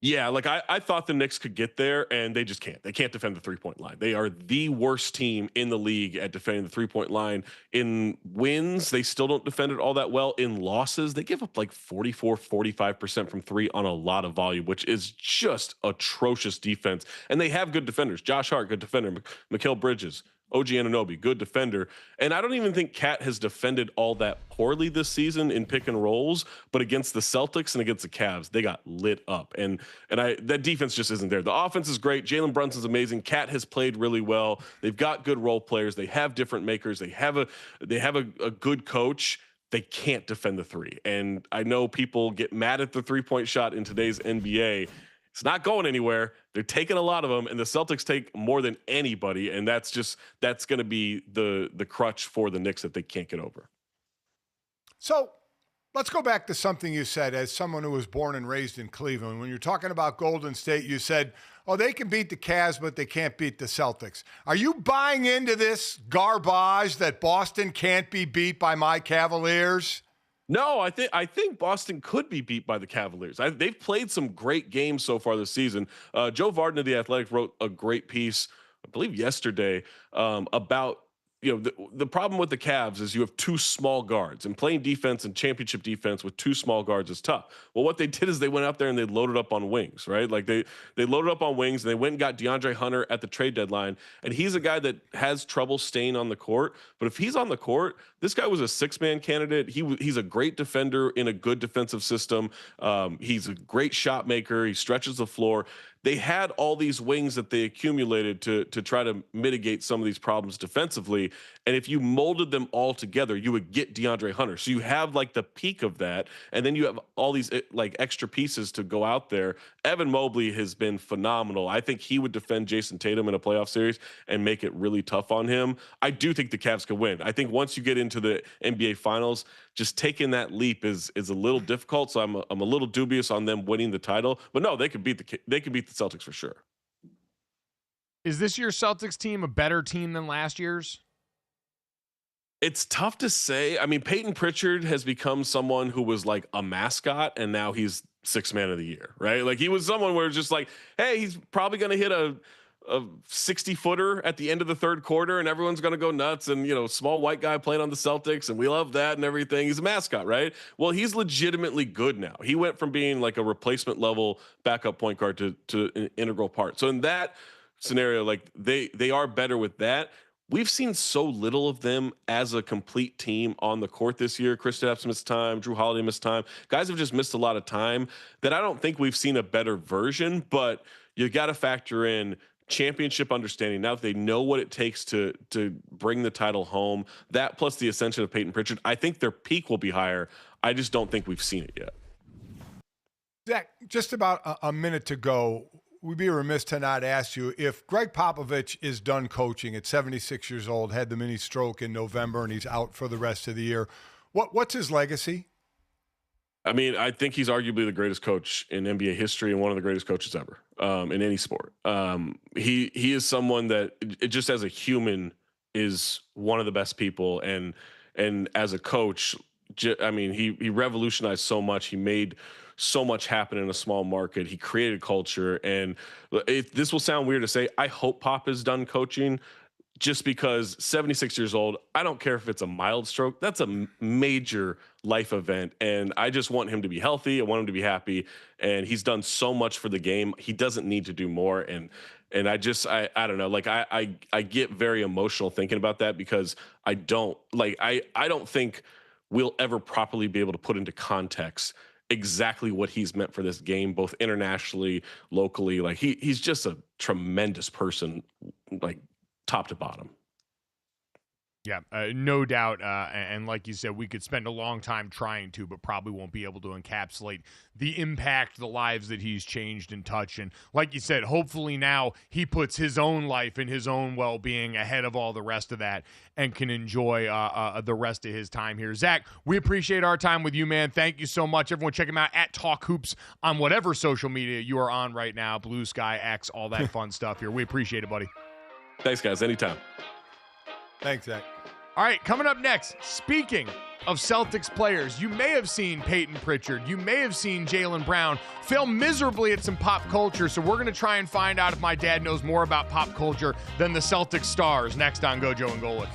Yeah, I thought the Knicks could get there, and they just can't. They can't defend the 3-point line. They are the worst team in the league at defending the 3-point line. In wins, they still don't defend it all that well. In losses, they give up 44-45% from 3 on a lot of volume, which is just atrocious defense. And they have good defenders. Josh Hart, good defender. Mikal Bridges, OG Anunoby, good defender. And I don't even think Cat has defended all that poorly this season in pick and rolls, but against the Celtics and against the Cavs, they got lit up. And that defense just isn't there. The offense is great. Jalen Brunson's amazing. Cat has played really well. They've got good role players. They have different makers. They have a good coach. They can't defend the 3. And I know people get mad at the 3-point shot in today's NBA. It's not going anywhere. They're taking a lot of them, and the Celtics take more than anybody, and that's going to be the crutch for the Knicks that they can't get over. So let's go back to something you said as someone who was born and raised in Cleveland. When you're talking about Golden State, you said, oh, they can beat the Cavs, but they can't beat the Celtics. Are you buying into this garbage that Boston can't be beat by my Cavaliers? No, I think Boston could be beat by the Cavaliers. They've played some great games so far this season. Joe Vardon of The Athletic wrote a great piece, I believe yesterday, about the problem with the Cavs is you have two small guards, and playing defense and championship defense with two small guards is tough. Well, what they did is they went out there and they loaded up on wings, right? Like they loaded up on wings and they went and got DeAndre Hunter at the trade deadline. And he's a guy that has trouble staying on the court. But if he's on the court, this guy was a six-man candidate. He's a great defender in a good defensive system. He's a great shot maker. He stretches the floor. They had all these wings that they accumulated to try to mitigate some of these problems defensively. And if you molded them all together, you would get DeAndre Hunter. So you have like the peak of that. And then you have all these like extra pieces to go out there. Evan Mobley has been phenomenal. I think he would defend Jason Tatum in a playoff series and make it really tough on him. I do think the Cavs could win. I think once you get into the NBA Finals, just taking that leap is a little difficult. So I'm a little dubious on them winning the title. But no, they could beat the Celtics for sure. Is this year's Celtics team a better team than last year's? It's tough to say. I mean, Peyton Pritchard has become someone who was like a mascot, and now he's sixth man of the year, right? Like he was someone where it's just like, hey, he's probably going to hit a 60-footer at the end of the third quarter, and everyone's going to go nuts. And, small white guy playing on the Celtics, and we love that and everything. He's a mascot, right? Well, he's legitimately good now. He went from being like a replacement level backup point guard to an integral part. So in that scenario, like they are better with that. We've seen so little of them as a complete team on the court this year. Kristaps missed time. Drew Holiday missed time. Guys have just missed a lot of time that I don't think we've seen a better version, but you got to factor in championship understanding. Now that they know what it takes to bring the title home, that plus the ascension of Peyton Pritchard, I think their peak will be higher. I just don't think we've seen it yet. Zach, just about a minute to go. We'd be remiss to not ask you if Greg Popovich is done coaching at 76 years old, had the mini stroke in November, and he's out for the rest of the year. What's his legacy? I mean, I think he's arguably the greatest coach in NBA history and one of the greatest coaches ever in any sport. He is someone that just as a human is one of the best people, and as a coach, I mean, he revolutionized so much. He made so much happen in a small market. He created culture, and this will sound weird to say, I hope Pop is done coaching. Just because 76 years old, I don't care if it's a mild stroke. That's a major life event, and I just want him to be healthy. I want him to be happy, and he's done so much for the game. He doesn't need to do more, and I don't know. Like I get very emotional thinking about that because I don't think we'll ever properly be able to put into context exactly what he's meant for this game, both internationally, locally. Like he's just a tremendous person, like top to bottom. Yeah, no doubt. And like you said, we could spend a long time trying to, but probably won't be able to encapsulate the impact, the lives that he's changed and touched. And like you said, hopefully now he puts his own life and his own well-being ahead of all the rest of that and can enjoy the rest of his time here. Zach, we appreciate our time with you, man. Thank you so much. Everyone check him out at Talk Hoops on whatever social media you are on right now, Blue Sky, X, all that fun stuff here. We appreciate it, buddy. Thanks, guys. Anytime. Thanks, Zach. All right, coming up next, speaking of Celtics players, you may have seen Peyton Pritchard. You may have seen Jaylen Brown fail miserably at some pop culture, so we're going to try and find out if my dad knows more about pop culture than the Celtics stars next on Gojo and Golic.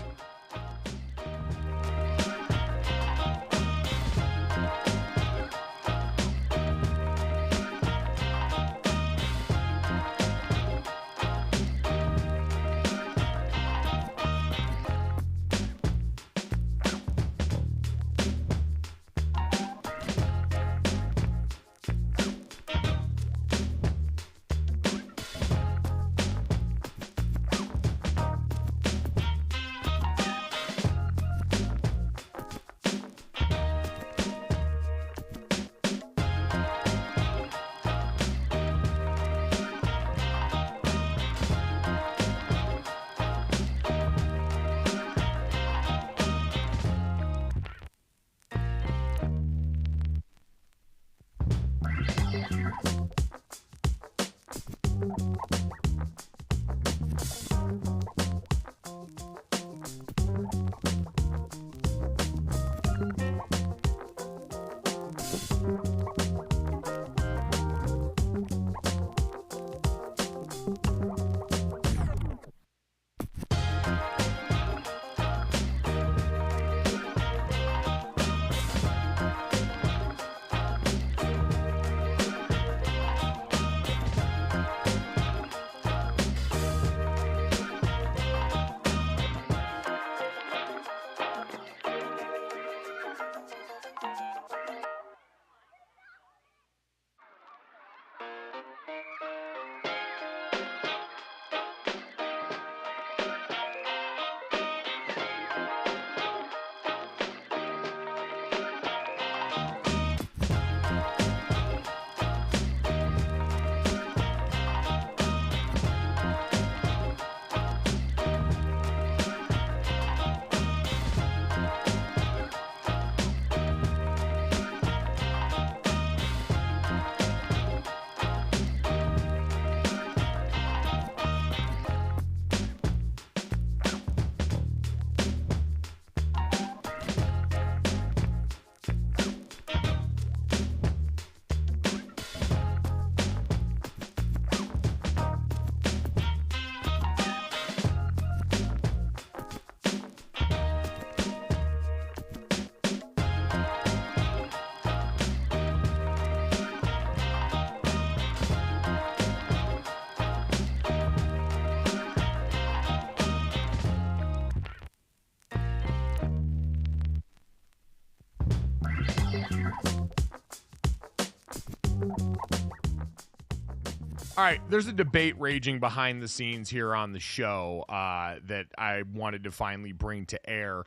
All right, there's a debate raging behind the scenes here on the show that I wanted to finally bring to air.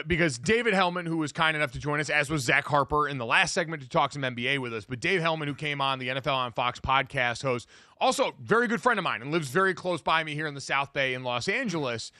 Because David Helman, who was kind enough to join us, as was Zach Harper in the last segment to talk some NBA with us, but Dave Helman, who came on the NFL on Fox podcast host, also very good friend of mine and lives very close by me here in the South Bay in Los Angeles.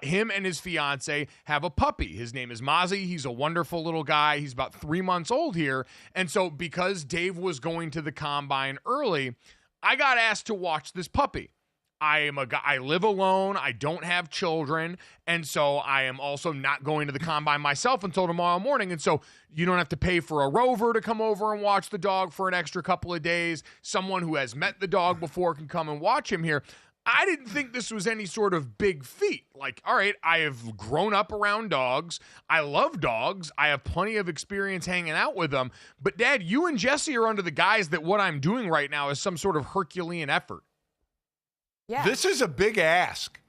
Him and his fiance have a puppy. His name is Mozzie. He's a wonderful little guy. He's about 3 months old here. And so because Dave was going to the combine early, I got asked to watch this puppy. I am a guy. I live alone. I don't have children. And so I am also not going to the combine myself until tomorrow morning. And so you don't have to pay for a rover to come over and watch the dog for an extra couple of days. Someone who has met the dog before can come and watch him here. I didn't think this was any sort of big feat. Like, all right, I have grown up around dogs. I love dogs. I have plenty of experience hanging out with them. But Dad, you and Jesse are under the guise that what I'm doing right now is some sort of Herculean effort. Yeah. This is a big ask.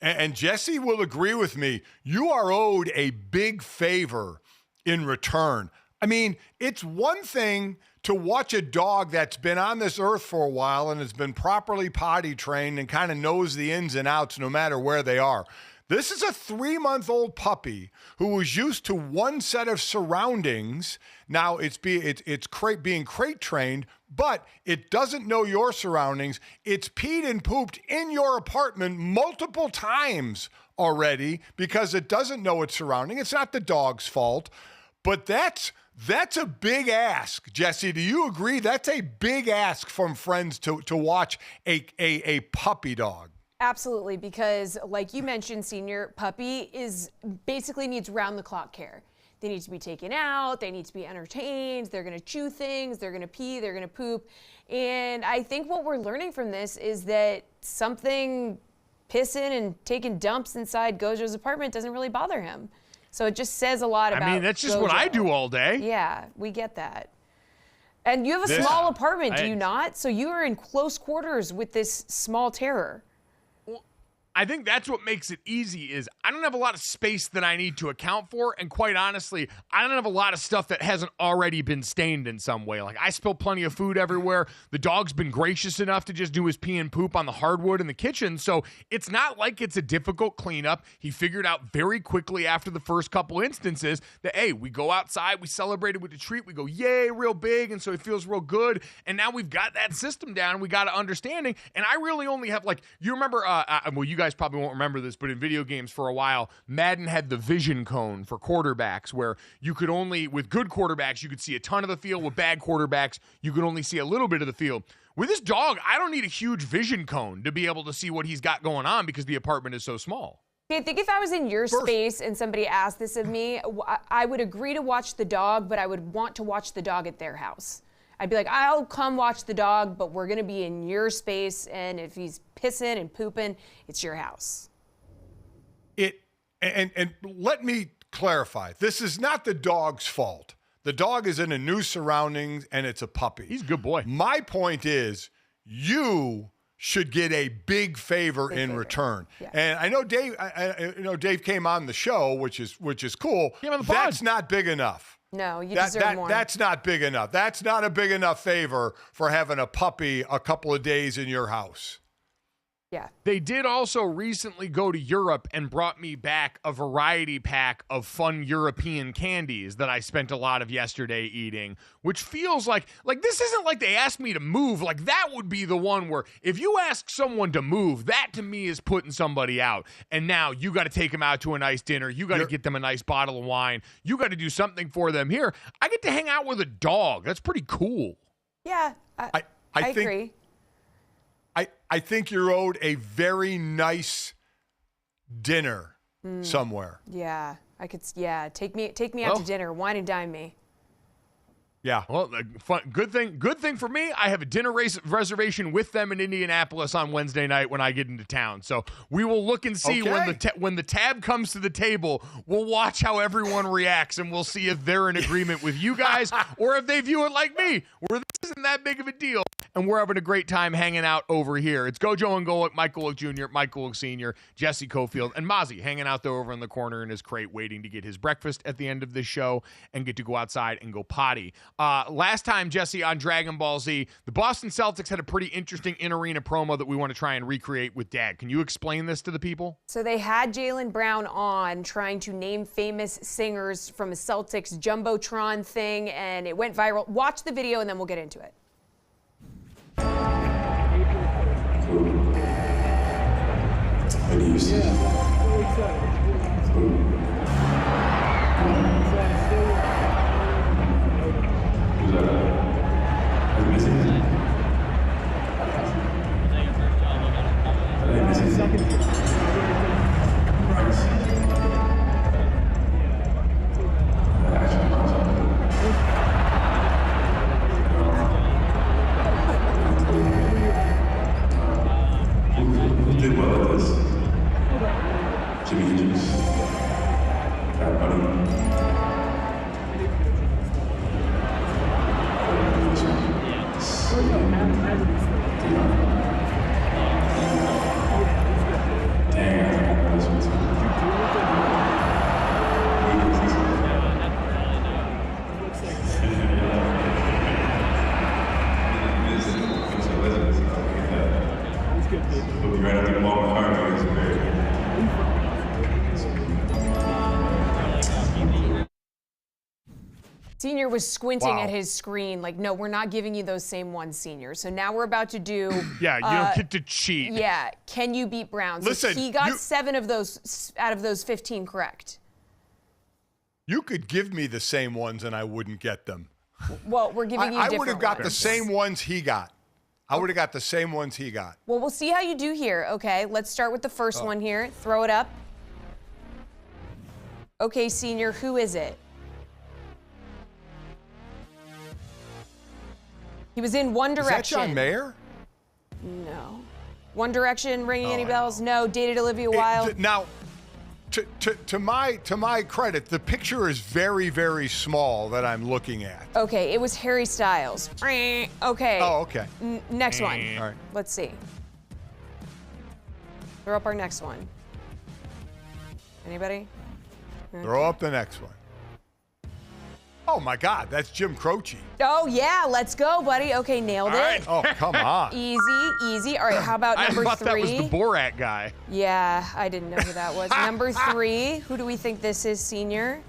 And Jesse will agree with me. You are owed a big favor in return. I mean, it's one thing to watch a dog that's been on this earth for a while and has been properly potty trained and kind of knows the ins and outs no matter where they are. This is a 3-month-old puppy who was used to one set of surroundings. Now it's being crate trained, but it doesn't know your surroundings. It's peed and pooped in your apartment multiple times already because it doesn't know its surrounding. It's not the dog's fault, but that's a big ask. Jesse, do you agree? That's a big ask from friends to watch a puppy dog. Absolutely, because like you mentioned, Senior, puppy basically needs round-the-clock care. They need to be taken out. They need to be entertained. They're going to chew things. They're going to pee. They're going to poop. And I think what we're learning from this is that something pissing and taking dumps inside Gojo's apartment doesn't really bother him. So it just says a lot about I mean, that's just Gojo. what I do all day. Yeah, we get that. And you have a small apartment, do you not? So you are in close quarters with this small terror. I think that's what makes it easy is I don't have a lot of space that I need to account for. And quite honestly, I don't have a lot of stuff that hasn't already been stained in some way. Like I spill plenty of food everywhere. The dog's been gracious enough to just do his pee and poop on the hardwood in the kitchen. So it's not like it's a difficult cleanup. He figured out very quickly after the first couple instances that, hey, we go outside, we celebrated with the treat, we go, yay, real big. And so it feels real good. And now we've got that system down. We got an understanding. And I really only have you remember, well, you guys probably won't remember this, but in video games for a while, Madden had the vision cone for quarterbacks where you could only, with good quarterbacks, you could see a ton of the field. With bad quarterbacks, you could only see a little bit of the field. With this dog, I don't need a huge vision cone to be able to see what he's got going on because the apartment is so small. I think if I was in your space and somebody asked this of me, I would agree to watch the dog, but I would want to watch the dog at their house. I'd be like, I'll come watch the dog, but we're going to be in your space, and if he's pissing and pooping, it's your house. And let me clarify. This is not the dog's fault. The dog is in a new surroundings, and it's a puppy. He's a good boy. My point is you should get a big favor in return. Yeah. And I know Dave. Dave came on the show, which is cool. That's not big enough. No, you deserve more. That's not big enough. That's not a big enough favor for having a puppy a couple of days in your house. Yeah. They did also recently go to Europe and brought me back a variety pack of fun European candies that I spent a lot of yesterday eating, which feels like this isn't like they asked me to move. Like that would be the one where if you ask someone to move, that to me is putting somebody out. And now you got to take them out to a nice dinner. You got to get them a nice bottle of wine. You got to do something for them here. I get to hang out with a dog. That's pretty cool. Yeah, I agree. I think you're owed a very nice dinner somewhere. Yeah, take me out to dinner, wine and dine me. Yeah. Well, good thing for me, I have a dinner reservation with them in Indianapolis on Wednesday night when I get into town. So we will look and see when the tab comes to the table. We'll watch how everyone reacts, and we'll see if they're in agreement with you guys or if they view it like me, where this isn't that big of a deal. and we're having a great time hanging out over here. It's Gojo and Golic, Mike Golic Jr., Mike Golic Sr., Jesse Cofield, and Mozzie hanging out there over in the corner in his crate waiting to get his breakfast at the end of this show and get to go outside and go potty. Last time, Jesse, on Dragon Ball Z, the Boston Celtics had a pretty interesting in-arena promo that we want to try and recreate with Dad. Can you explain this to the people? So they had Jaylen Brown on trying to name famous singers from a Celtics Jumbotron thing, and it went viral. Watch the video, and then we'll get into it. Senior was squinting at his screen like, no, we're not giving you those same ones, Senior. So now we're about to do... Yeah, you don't get to cheat. Yeah, can you beat Brown? So Listen, he got 7 of those out of those 15 correct. You could give me the same ones and I wouldn't get them. Well, we're giving you different I would have got ones. the same ones he got. I would have got the same ones he got. Well, we'll see how you do here. Okay, let's start with the first one here. Throw it up. Okay, Senior, who is it? He was in One Direction. Is that John Mayer? No. One Direction ringing any bells? No. Dated Olivia Wilde? Now, to my credit, the picture is very, very small that I'm looking at. Okay, it was Harry Styles. Okay. Oh, okay. Next one. All right. Let's see. Throw up our next one. Anybody? Throw up the next one. Oh my God, that's Jim Croce. Oh yeah, let's go, buddy. Okay, nailed it. Oh, come on. Easy. All right, how about number 3? I thought that was the Borat guy. Yeah, I didn't know who that was. Number 3, who do we think this is, Senior?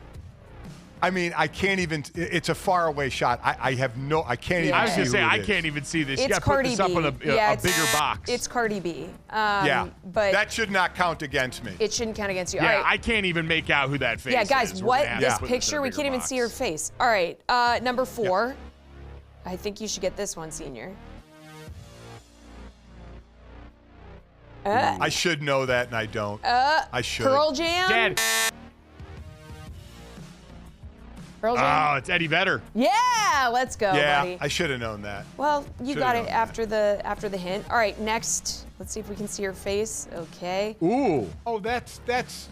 I mean, I can't even. It's a faraway shot. I have no. I can't even. I was see gonna say who it I is. can't even see this. You It's got to put Cardi this up B. on a Yeah, bigger box. It's Cardi B. Yeah, but that should not count against me. it shouldn't count against you. Yeah, All right. I can't even make out who that face Yeah, is. guys, We're what? gonna have This to put in a picture, we bigger can't even box. see her face. All right, number 4. I think you should get this one, Senior. I should know that, and I don't. I should. Pearl Jam? Dad. Pearl Jam? Oh, it's Eddie Vedder. Yeah, let's go, Yeah, buddy. I should have known that. Well, you Should've got known it after the hint. All right, next. Let's see if we can see her face. Okay. Ooh. Oh, that's this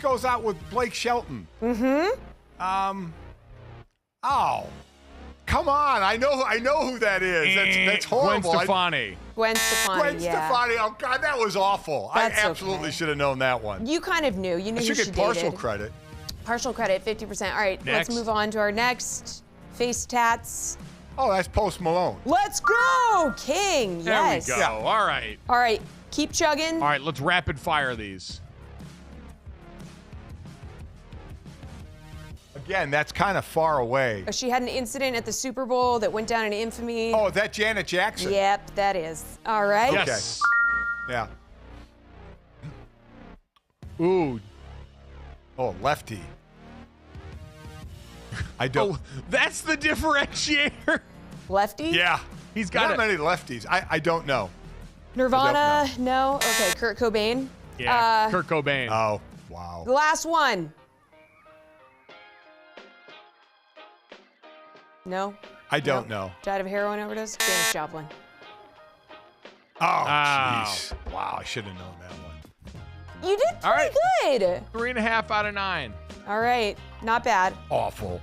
goes out with Blake Shelton. Oh, come on! I know who that is. That's horrible. Gwen Stefani. Gwen Stefani. Gwen yeah. Stefani. Oh God, that was awful. That's I absolutely okay. should have known that one. You kind of knew. You knew I who should she get partial dated. credit. Partial credit, 50%. All right, Next. let's move on to our next face tats. Oh, that's Post Malone. Let's go, King. There Yes. we go. All right. All right, keep chugging. All right, let's rapid fire these. Again, that's kind of far away. She had an incident at the Super Bowl that went down in infamy. Oh, is that Janet Jackson? Yep, that is. All right. Yes. Yeah. Ooh. Oh, lefty. I don't. Oh, that's the differentiator. Lefty? Yeah. He's got Not it. many lefties. I don't know. Nirvana? No. Okay, Kurt Cobain. Yeah, Kurt Cobain. Oh, wow. The last one. No? I don't know. Died of a heroin overdose? Janis Joplin. Oh, Wow. jeez. Wow, I should have known that one. You did All right. pretty good. 3.5 out of 9. All right, not bad. Awful.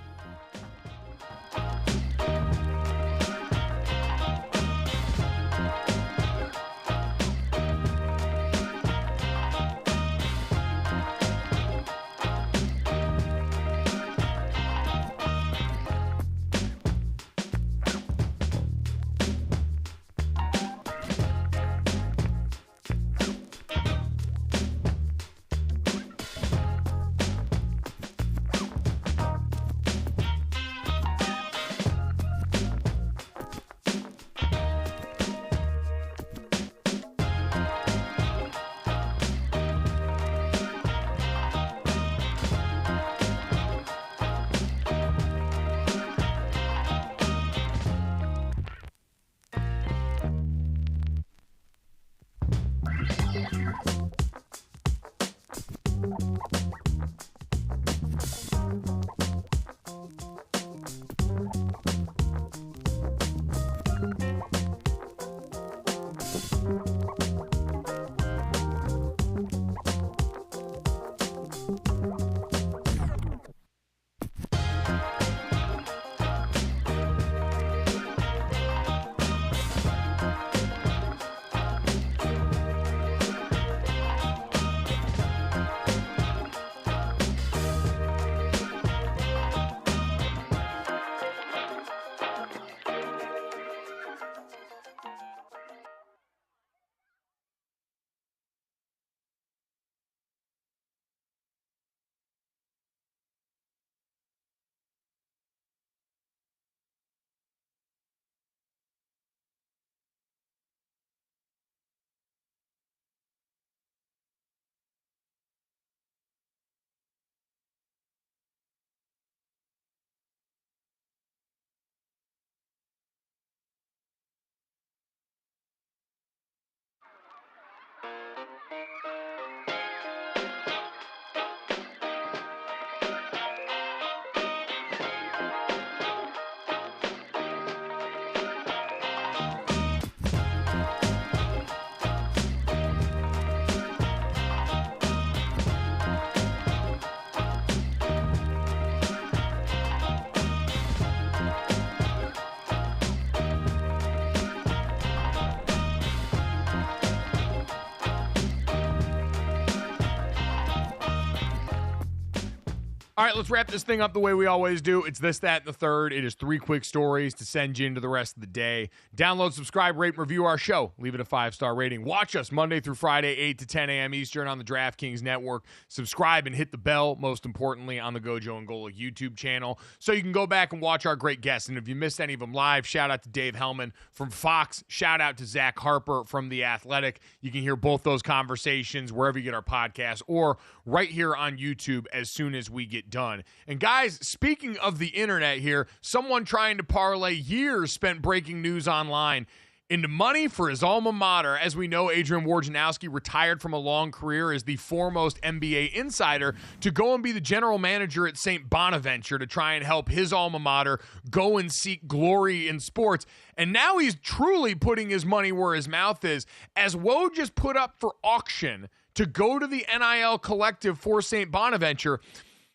All right, let's wrap this thing up the way we always do. It's this, that, and the third. It is 3 quick stories to send you into the rest of the day. Download, subscribe, rate, and review our show. Leave it a 5-star rating. Watch us Monday through Friday, 8 to 10 a.m. Eastern on the DraftKings Network. Subscribe and hit the bell, most importantly, on the Gojo and Golic YouTube channel, so you can go back and watch our great guests. And if you missed any of them live, shout out to Dave Helman from Fox. Shout out to Zach Harper from The Athletic. You can hear both those conversations wherever you get our podcasts or right here on YouTube as soon as we get done. And guys, speaking of the internet here, someone trying to parlay years spent breaking news online into money for his alma mater. As we know, Adrian Wojnarowski retired from a long career as the foremost NBA insider to go and be the general manager at St. Bonaventure to try and help his alma mater go and seek glory in sports. And now he's truly putting his money where his mouth is, as Woj just put up for auction to go to the NIL collective for St. Bonaventure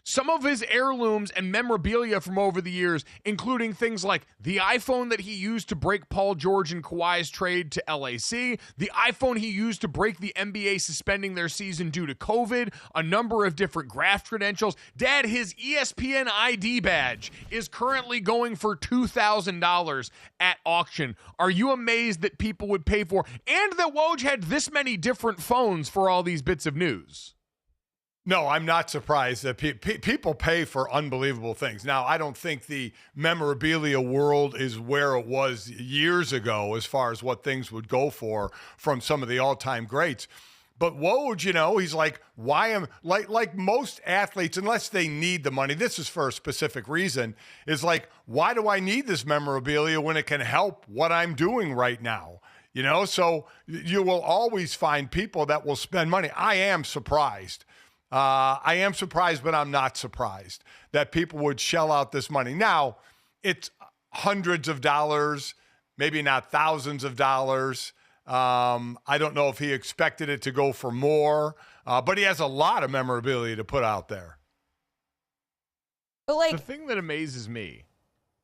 some of his heirlooms and memorabilia from over the years, including things like the iPhone that he used to break Paul George and Kawhi's trade to LAC, the iPhone he used to break the NBA suspending their season due to COVID, a number of different graft credentials. Dad, his ESPN ID badge is currently going for $2,000 at auction. Are you amazed that people would pay for, and that Woj had this many different phones for all these bits of news? No, I'm not surprised that people pay for unbelievable things. Now, I don't think the memorabilia world is where it was years ago as far as what things would go for from some of the all-time greats. But Woj, you know, he's like, why am like most athletes, unless they need the money, this is for a specific reason, is like, why do I need this memorabilia when it can help what I'm doing right now? You know, so you will always find people that will spend money. I am surprised. But I'm not surprised that people would shell out this money. Now, it's hundreds of dollars, maybe not thousands of dollars. I don't know if he expected it to go for more, but he has a lot of memorabilia to put out there. But like, the thing that amazes me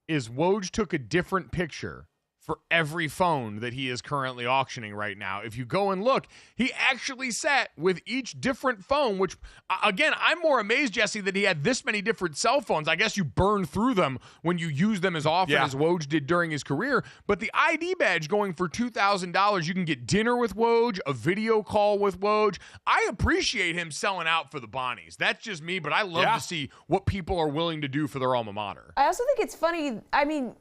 is Woj took a different picture for every phone that he is currently auctioning right now. If you go and look, he actually sat with each different phone, which, again, I'm more amazed, Jesse, that he had this many different cell phones. I guess you burn through them when you use them as often as Woj did during his career. But the ID badge going for $2,000, you can get dinner with Woj, a video call with Woj. I appreciate him selling out for the Bonnies. That's just me, but I love to see what people are willing to do for their alma mater. I also think it's funny, I mean,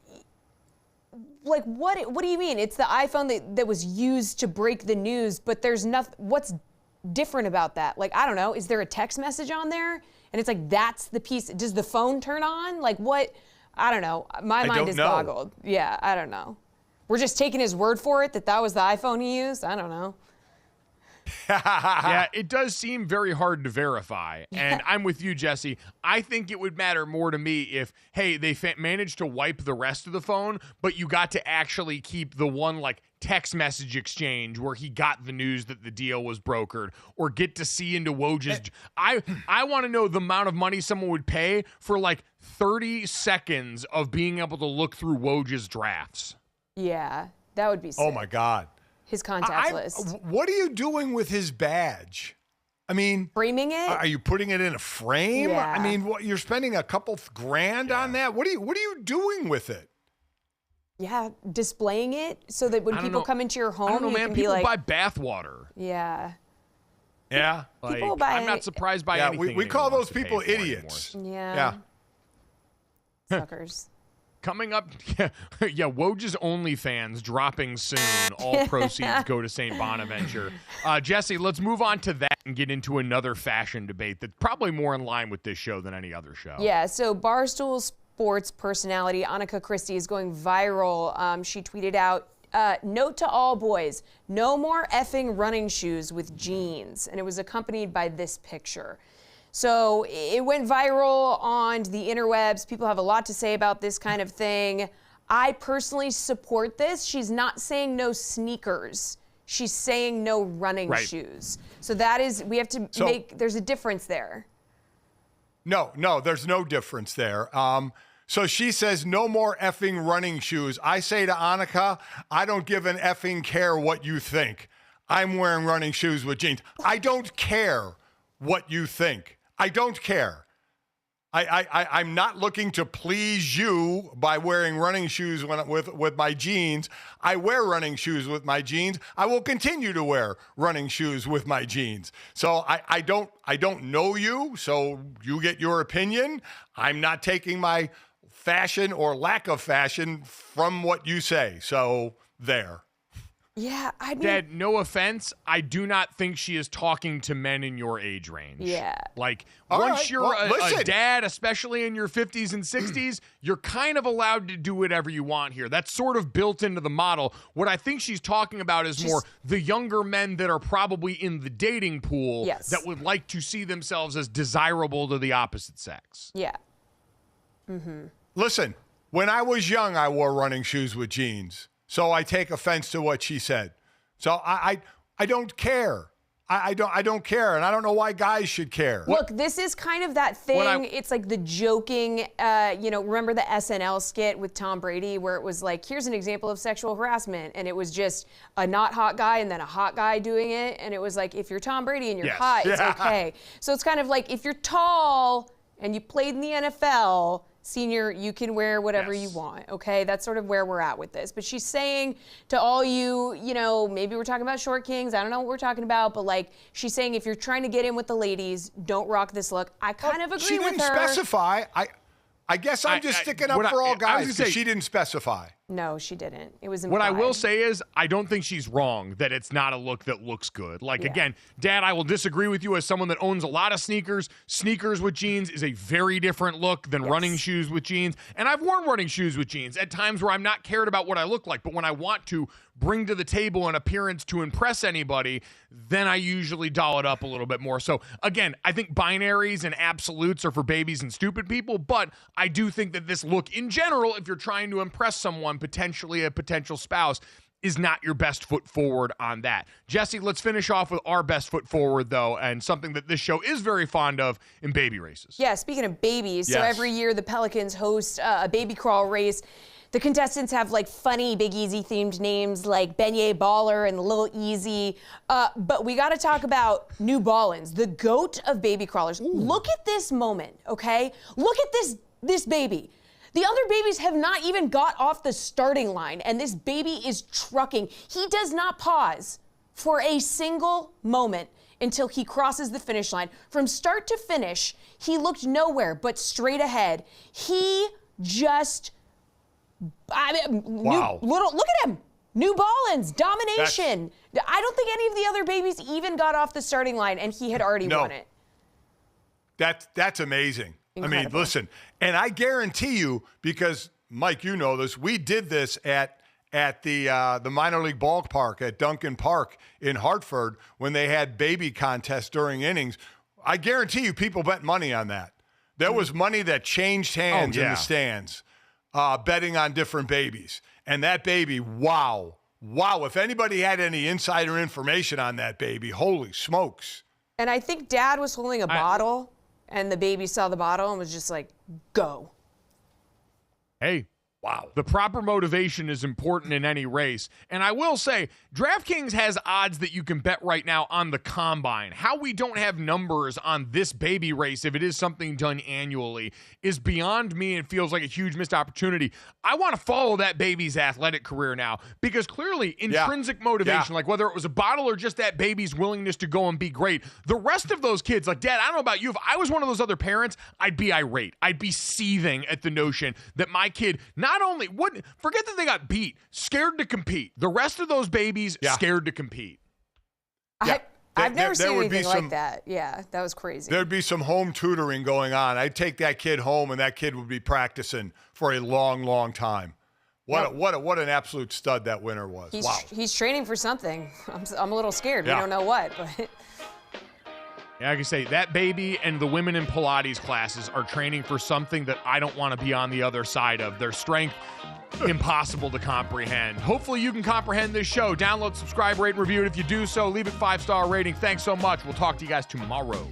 like, what do you mean? It's the iPhone that was used to break the news, but there's nothing. What's different about that? Like, I don't know. Is there a text message on there? And it's like, that's the piece. Does the phone turn on? Like, what? I don't know. My mind is boggled. Yeah, I don't know. We're just taking his word for it that was the iPhone he used? I don't know. Yeah, it does seem very hard to verify. And I'm with you, Jesse. I think it would matter more to me if, hey, they managed to wipe the rest of the phone, but you got to actually keep the one, like, text message exchange where he got the news that the deal was brokered, or get to see into Woj's. I want to know the amount of money someone would pay for, like, 30 seconds of being able to look through Woj's drafts. Yeah, that would be sick. Oh, my God. His contact list. What are you doing with his badge? I mean, framing it? Are you putting it in a frame? Yeah. I mean, you're spending a couple grand on that? What are you doing with it? Yeah, displaying it so that when people come into your home, I don't know, you man. can People be like, buy bathwater. Yeah. Yeah. Like, People buy I'm not surprised by yeah, anything. we call anyone those wants to people pay for idiots. anymore. Yeah. Suckers. Coming up, Woj's OnlyFans dropping soon. All proceeds go to St. Bonaventure. Jesse, let's move on to that and get into another fashion debate that's probably more in line with this show than any other show. Yeah, so Barstool Sports personality Annika Christie is going viral. She tweeted out, note to all boys, no more effing running shoes with jeans. And it was accompanied by this picture. So it went viral on the interwebs. People have a lot to say about this kind of thing. I personally support this. She's not saying no sneakers. She's saying no running shoes. So that is, we have to there's a difference there. No, there's no difference there. So she says no more effing running shoes. I say to Annika, I don't give an effing care what you think. I'm wearing running shoes with jeans. I don't care what you think. I don't care. I'm not looking to please you by wearing running shoes with my jeans. I wear running shoes with my jeans. I will continue to wear running shoes with my jeans. So I don't know you, so you get your opinion. I'm not taking my fashion or lack of fashion from what you say. So there. Yeah, I mean, Dad, no offense, I do not think she is talking to men in your age range. Yeah. Like, All once right, you're well, a dad, especially in your 50s and 60s, you're kind of allowed to do whatever you want here. That's sort of built into the model. What I think she's talking about is more the younger men that are probably in the dating pool that would like to see themselves as desirable to the opposite sex. Yeah. Listen, when I was young, I wore running shoes with jeans. So I take offense to what she said. So I don't care. I don't care, and I don't know why guys should care. Look, this is kind of that thing. It's like the joking, remember the SNL skit with Tom Brady where it was like, here's an example of sexual harassment, and it was just a not hot guy and then a hot guy doing it, and it was like, if you're Tom Brady and you're hot, it's okay. So it's kind of like, if you're tall and you played in the NFL, senior, you can wear whatever you want, okay? That's sort of where we're at with this. But she's saying to all you, maybe we're talking about short kings, I don't know what we're talking about, but like, she's saying if you're trying to get in with the ladies, don't rock this look. I kind of agree with her. She didn't specify. I guess I'm just sticking up for all guys because she didn't specify. No, she didn't. It was implied. What I will say is I don't think she's wrong that it's not a look that looks good. Like, again, Dad, I will disagree with you as someone that owns a lot of sneakers. Sneakers with jeans is a very different look than running shoes with jeans. And I've worn running shoes with jeans at times where I'm not cared about what I look like. But when I want to bring to the table an appearance to impress anybody, then I usually doll it up a little bit more. So, again, I think binaries and absolutes are for babies and stupid people. But I do think that this look in general, if you're trying to impress someone, potentially a potential spouse, is not your best foot forward on that. Jesse, let's finish off with our best foot forward, though, and something that this show is very fond of in baby races. Yeah, speaking of babies, so every year the Pelicans host a baby crawl race. The contestants have like funny Big Easy themed names like Beignet Baller and Lil Easy. But we got to talk about New Ballins, the GOAT of baby crawlers. Ooh. Look at this moment, okay? Look at this baby. The other babies have not even got off the starting line, and this baby is trucking. He does not pause for a single moment until he crosses the finish line. From start to finish, he looked nowhere but straight ahead. He just, wow. Look at him. New Ballins, domination. I don't think any of the other babies even got off the starting line, and he had already won it. That's amazing. Incredible. I mean, listen, and I guarantee you, because Mike, you know this, we did this at at the minor league ballpark at Duncan Park in Hartford when they had baby contests during innings. I guarantee you people bet money on that. There was money that changed hands in the stands, betting on different babies. And that baby, wow. If anybody had any insider information on that baby, holy smokes. And I think Dad was holding a bottle, and the baby saw the bottle and was just like, go. Hey. Wow. The proper motivation is important in any race. And I will say, DraftKings has odds that you can bet right now on the combine. How we don't have numbers on this baby race, if it is something done annually, is beyond me and feels like a huge missed opportunity. I want to follow that baby's athletic career now because clearly intrinsic motivation, like whether it was a bottle or just that baby's willingness to go and be great, the rest of those kids, like Dad, I don't know about you, if I was one of those other parents, I'd be irate. I'd be seething at the notion that my kid not only wouldn't forget that they got beat, scared to compete. The rest of those babies scared to compete. I've never seen anything like that. Yeah, that was crazy. There'd be some home tutoring going on. I'd take that kid home, and that kid would be practicing for a long, long time. What an absolute stud that winner was. He's training for something. I'm a little scared. We don't know what, but. Yeah, I can say that baby and the women in Pilates classes are training for something that I don't want to be on the other side of. Their strength, impossible to comprehend. Hopefully you can comprehend this show. Download, subscribe, rate, and review it. If you do so, leave it 5-star rating. Thanks so much. We'll talk to you guys tomorrow.